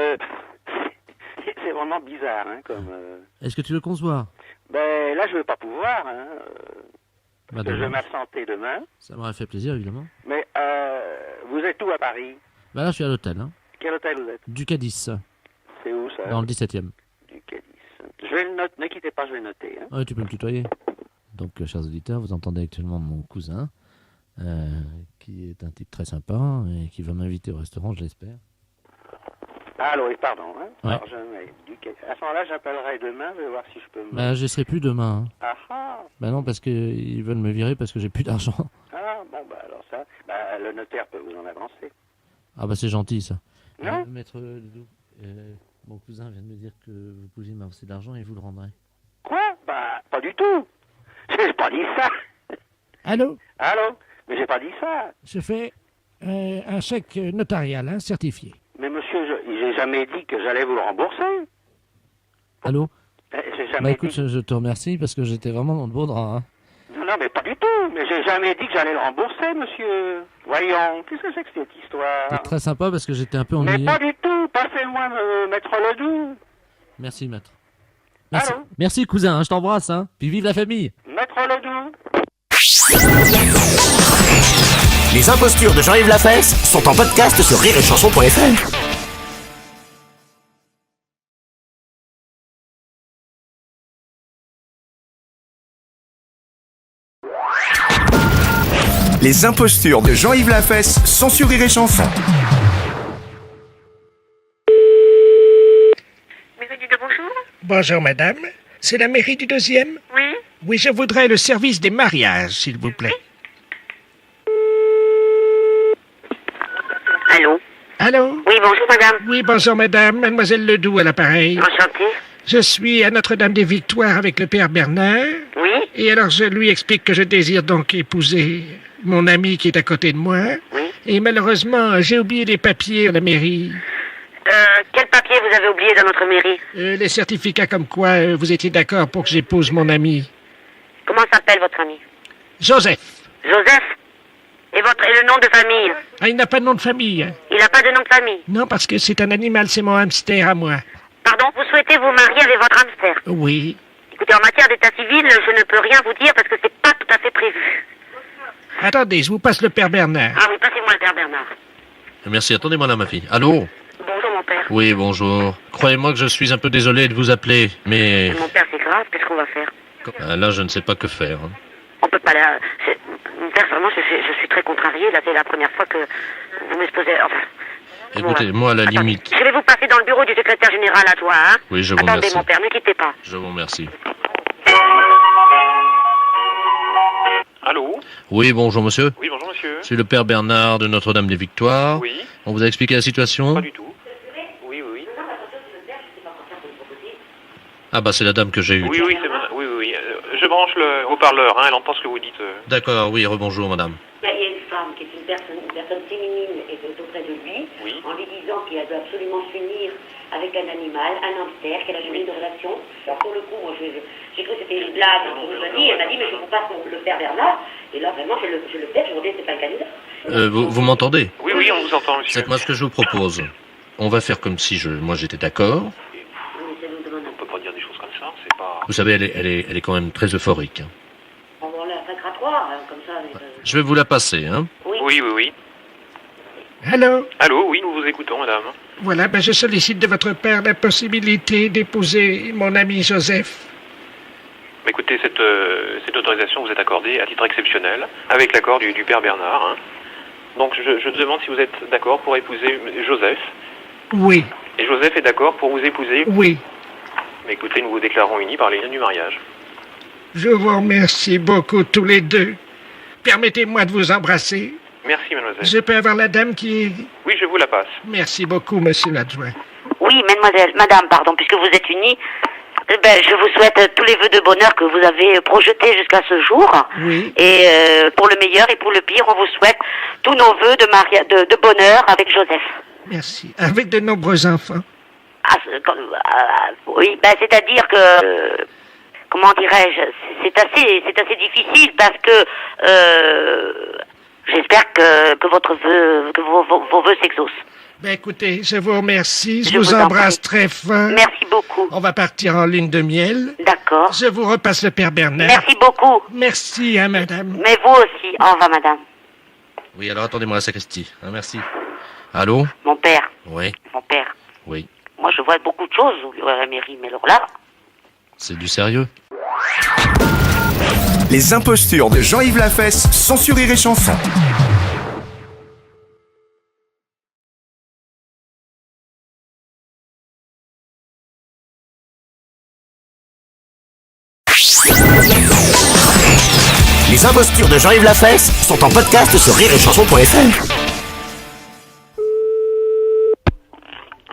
c'est vraiment bizarre, hein, comme... Est-ce que tu veux qu'on se voit? Là, je vais pas pouvoir, hein. Parce que je vais dommage. m'absenter demain. Ça m'aurait fait plaisir, évidemment. Mais vous êtes où à Paris? Là, je suis à l'hôtel, hein. Quel hôtel vous êtes? Du Cadiz. C'est où, ça? Dans le 17e. Du Cadiz. Je vais le noter. Ne quittez pas, je vais noter. Hein. Ouais, tu peux me tutoyer. Donc, chers auditeurs, vous entendez actuellement mon cousin, qui est un type très sympa et qui va m'inviter au restaurant, je l'espère. Allô, et pardon. Hein. Ouais. Alors, à ce moment-là, j'appellerai demain, je vais voir si je peux me... Je serai plus demain. Hein. Non, parce qu'ils veulent me virer parce que j'ai plus d'argent. Ah, bon, alors ça... le notaire peut vous en avancer. Ah c'est gentil, ça. Non Maître Ledoux, mon cousin vient de me dire que vous pouviez m'avancer de l'argent et vous le rendrez. Quoi? Pas du tout. J'ai pas dit ça. Allô? Allô? Mais j'ai pas dit ça. Je fais un chèque notarial, hein, certifié. Mais monsieur, j'ai jamais dit que j'allais vous le rembourser. Allô? J'ai jamais écoute, dit... je te remercie parce que j'étais vraiment dans le beau drap. Hein. Non, mais pas du tout. Mais j'ai jamais dit que j'allais le rembourser, monsieur. Voyons, qu'est-ce que c'est que cette histoire? C'est très sympa parce que j'étais un peu Mais ennuyé. pas du tout. Passez-moi Maître Ledoux. Merci, maître. Merci, Allô? Merci cousin, hein, je t'embrasse. Hein. Puis vive la famille. Maître Ledoux. Les impostures de Jean-Yves Lafesse sont en podcast sur rireetchanson.fr. Les impostures de Jean-Yves Lafesse sont sur Rire et Chanson. Mairie du 2, bonjour. Bonjour, madame. C'est la mairie du 2e? Oui. Oui, je voudrais le service des mariages, s'il vous plaît. Allô? Allô? Oui, bonjour, madame. Oui, bonjour, madame. Mademoiselle Ledoux à l'appareil. Enchantée. Je suis à Notre-Dame-des-Victoires avec le père Bernard. Oui. Et alors je lui explique que je désire donc épouser mon ami qui est à côté de moi. Oui. Et malheureusement, j'ai oublié les papiers à la mairie. Quel papier vous avez oublié dans notre mairie? Les certificats comme quoi vous étiez d'accord pour que j'épouse mon ami. Comment s'appelle votre ami? Joseph. Joseph? Et le nom de famille? Ah, il n'a pas de nom de famille. Hein. Il n'a pas de nom de famille? Non, parce que c'est un animal, c'est mon hamster à moi. Pardon, vous souhaitez vous marier avec votre hamster? Oui. Écoutez, en matière d'état civil, je ne peux rien vous dire parce que c'est pas tout à fait prévu. Attendez, je vous passe le père Bernard. Ah oui, passez-moi le père Bernard. Merci, attendez-moi là, ma fille. Allô? Bonjour, mon père. Oui, bonjour. Croyez-moi que je suis un peu désolé de vous appeler, mais... Mon père, c'est grave, qu'est-ce qu'on va faire? Là, je ne sais pas que faire. Hein. On peut pas là... Mon père, vraiment, je suis très contrarié. Là, c'est la première fois que vous m'exposez... Enfin... Écoutez, moi, à la limite... Je vais vous passer dans le bureau du secrétaire général adjoint, hein? Oui, je vous Attendez, remercie. mon père, ne quittez pas. Je vous remercie. Allô? Oui, bonjour, monsieur. Oui, bonjour, monsieur. Je suis le père Bernard de Notre-Dame-des-Victoires. Oui. On vous a expliqué la situation? Pas du tout. Oui, oui, oui. Ah bah, c'est la dame que j'ai eue. Oui, oui, c'est madame. Oui, oui, oui. Je branche le haut-parleur, hein, elle entend ce que vous dites. D'accord, oui, rebonjour, madame. Il y a une femme qui est une personne féminine et est auprès de lui, en lui disant qu'elle doit absolument s'unir avec un animal, un hamster, qu'elle a jamais eu de relation. Alors pour le coup, moi, j'ai cru que c'était une blague, elle m'a dit, mais je vous passe le père Bernard, et là vraiment je le fais, je vous dis, c'est pas un candidat. Vous m'entendez? Oui, oui, on vous entend, monsieur. C'est moi ce que je vous propose. On va faire comme si moi j'étais d'accord. On peut pas dire des choses comme ça, c'est pas... Vous savez, elle est quand même très euphorique. Hein. On va la faire à trois, comme ça. Je vais vous la passer, hein. Oui, oui, oui. Allô? Allô, oui, nous vous écoutons, madame. Voilà, je sollicite de votre père la possibilité d'épouser mon ami Joseph. Écoutez, cette autorisation vous est accordée à titre exceptionnel, avec l'accord du père Bernard. Hein. Donc je demande si vous êtes d'accord pour épouser Joseph. Oui. Et Joseph est d'accord pour vous épouser? Oui. Mais écoutez, nous vous déclarons unis par les liens du mariage. Je vous remercie beaucoup tous les deux. Permettez-moi de vous embrasser. Merci, mademoiselle. Je peux avoir la dame qui est... Oui, je vous la passe. Merci beaucoup, monsieur l'adjoint. Oui, madame, pardon, puisque vous êtes unis, je vous souhaite tous les vœux de bonheur que vous avez projetés jusqu'à ce jour. Oui. Et pour le meilleur et pour le pire, on vous souhaite tous nos vœux de bonheur avec Joseph. Merci. Avec de nombreux enfants. Oui, c'est-à-dire que... comment dirais-je? C'est assez difficile parce que... j'espère que vos vœux s'exaucent. Écoutez, je vous remercie. Je vous embrasse très fort. Merci beaucoup. On va partir en lune de miel. D'accord. Je vous repasse le père Bernard. Merci beaucoup. Merci, hein, madame. Mais vous aussi. Au revoir, madame. Oui, alors attendez-moi la sacristie. Hein, merci. Allô? Mon père. Oui. Mon père. Oui. Moi, je vois beaucoup de choses à la mairie, mais alors là... C'est du sérieux? Les impostures de Jean-Yves Lafesse sont sur Rire et Chanson. Les impostures de Jean-Yves Lafesse sont en podcast sur rireetchanson.fr.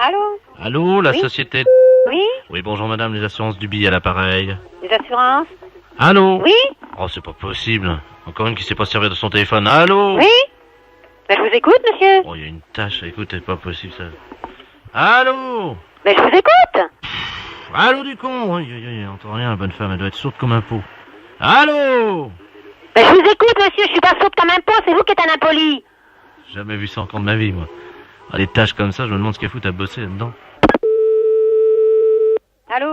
Allô? Allô, la Oui? société... Oui? Oui, bonjour madame, les assurances du billet à l'appareil. Les assurances? Allô? Oui? Oh, c'est pas possible. Encore une qui sait pas servir de son téléphone. Allô? Oui? Je vous écoute, monsieur. Oh, il y a une tâche. Écoute, c'est pas possible ça. Allô? Je vous écoute. Allô du con? Il entend rien, la bonne femme, elle doit être sourde comme un pot. Allô? Je vous écoute, monsieur, je suis pas sourde comme un pot, c'est vous qui êtes un impoli. J'ai jamais vu ça encore de ma vie, moi. Ah, les tâches comme ça, je me demande ce qu'elle fout à bosser là-dedans. Allô?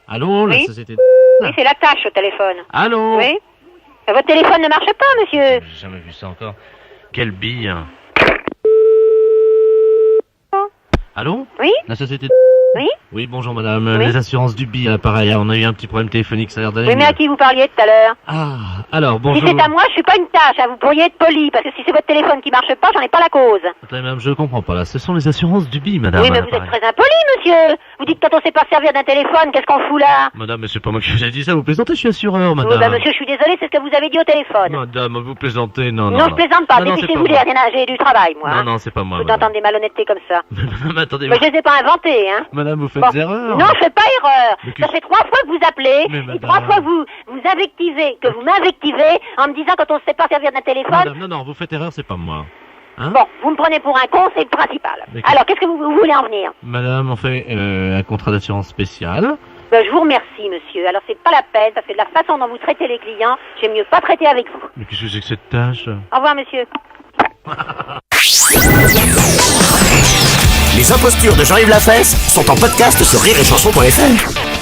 Allô, la Oui? société... Oui, c'est la tâche au téléphone. Allô? Oui? Votre téléphone ne marche pas, monsieur. J'ai jamais vu ça encore. Quelle bille, hein. Allô? Oui? La société... Oui? Oui, bonjour madame. Oui? Les assurances du billet à l'appareil. On a eu un petit problème téléphonique, ça a l'air d'aller Oui, mais mieux. à qui vous parliez tout à l'heure? Ah, alors, bonjour. Si c'est à moi, je suis pas une tâche, hein. Vous pourriez être poli, parce que si c'est votre téléphone qui marche pas, j'en ai pas la cause. Attendez, madame, je comprends pas là. Ce sont les assurances du billet, madame. Oui, mais à vous êtes l'appareil. très impoli, monsieur. Vous dites quand on sait pas servir d'un téléphone, qu'est-ce qu'on fout là? Madame, mais c'est pas moi qui vous ai dit ça. Vous plaisantez, je suis assureur, madame. Oui, monsieur, je suis désolé, c'est ce que vous avez dit au téléphone. Madame, vous plaisantez, non, non. Non, je plaisante pas, Non, non, c'est dépêchez-vous, pas moi. j'ai du travail, moi. Non, hein. non, c'est pas moi. Vous madame. d'entendre des malhonnêtetés comme ça. Madame, attendez. Mais je les ai pas inventées, hein. madame, vous faites Bon. erreur. Non, je fais pas erreur. Mais Ça fait 3 fois que vous appelez, Mais et madame. 3 fois que vous invectivez, que vous m'invectivez en me disant quand on ne sait pas servir d'un téléphone. Madame, non, vous faites erreur, c'est pas moi. Hein? Bon, vous me prenez pour un con, c'est le principal. Mais Alors, qu'est-ce que vous voulez en venir? Madame, on fait un contrat d'assurance spécial. Ben, je vous remercie, monsieur. Alors, c'est pas la peine, parce que de la façon dont vous traitez les clients, j'aime mieux pas traiter avec vous. Mais qu'est-ce que c'est que cette tâche? Au revoir, monsieur. Les impostures de Jean-Yves Lafesse sont en podcast sur rireetchanson.fr.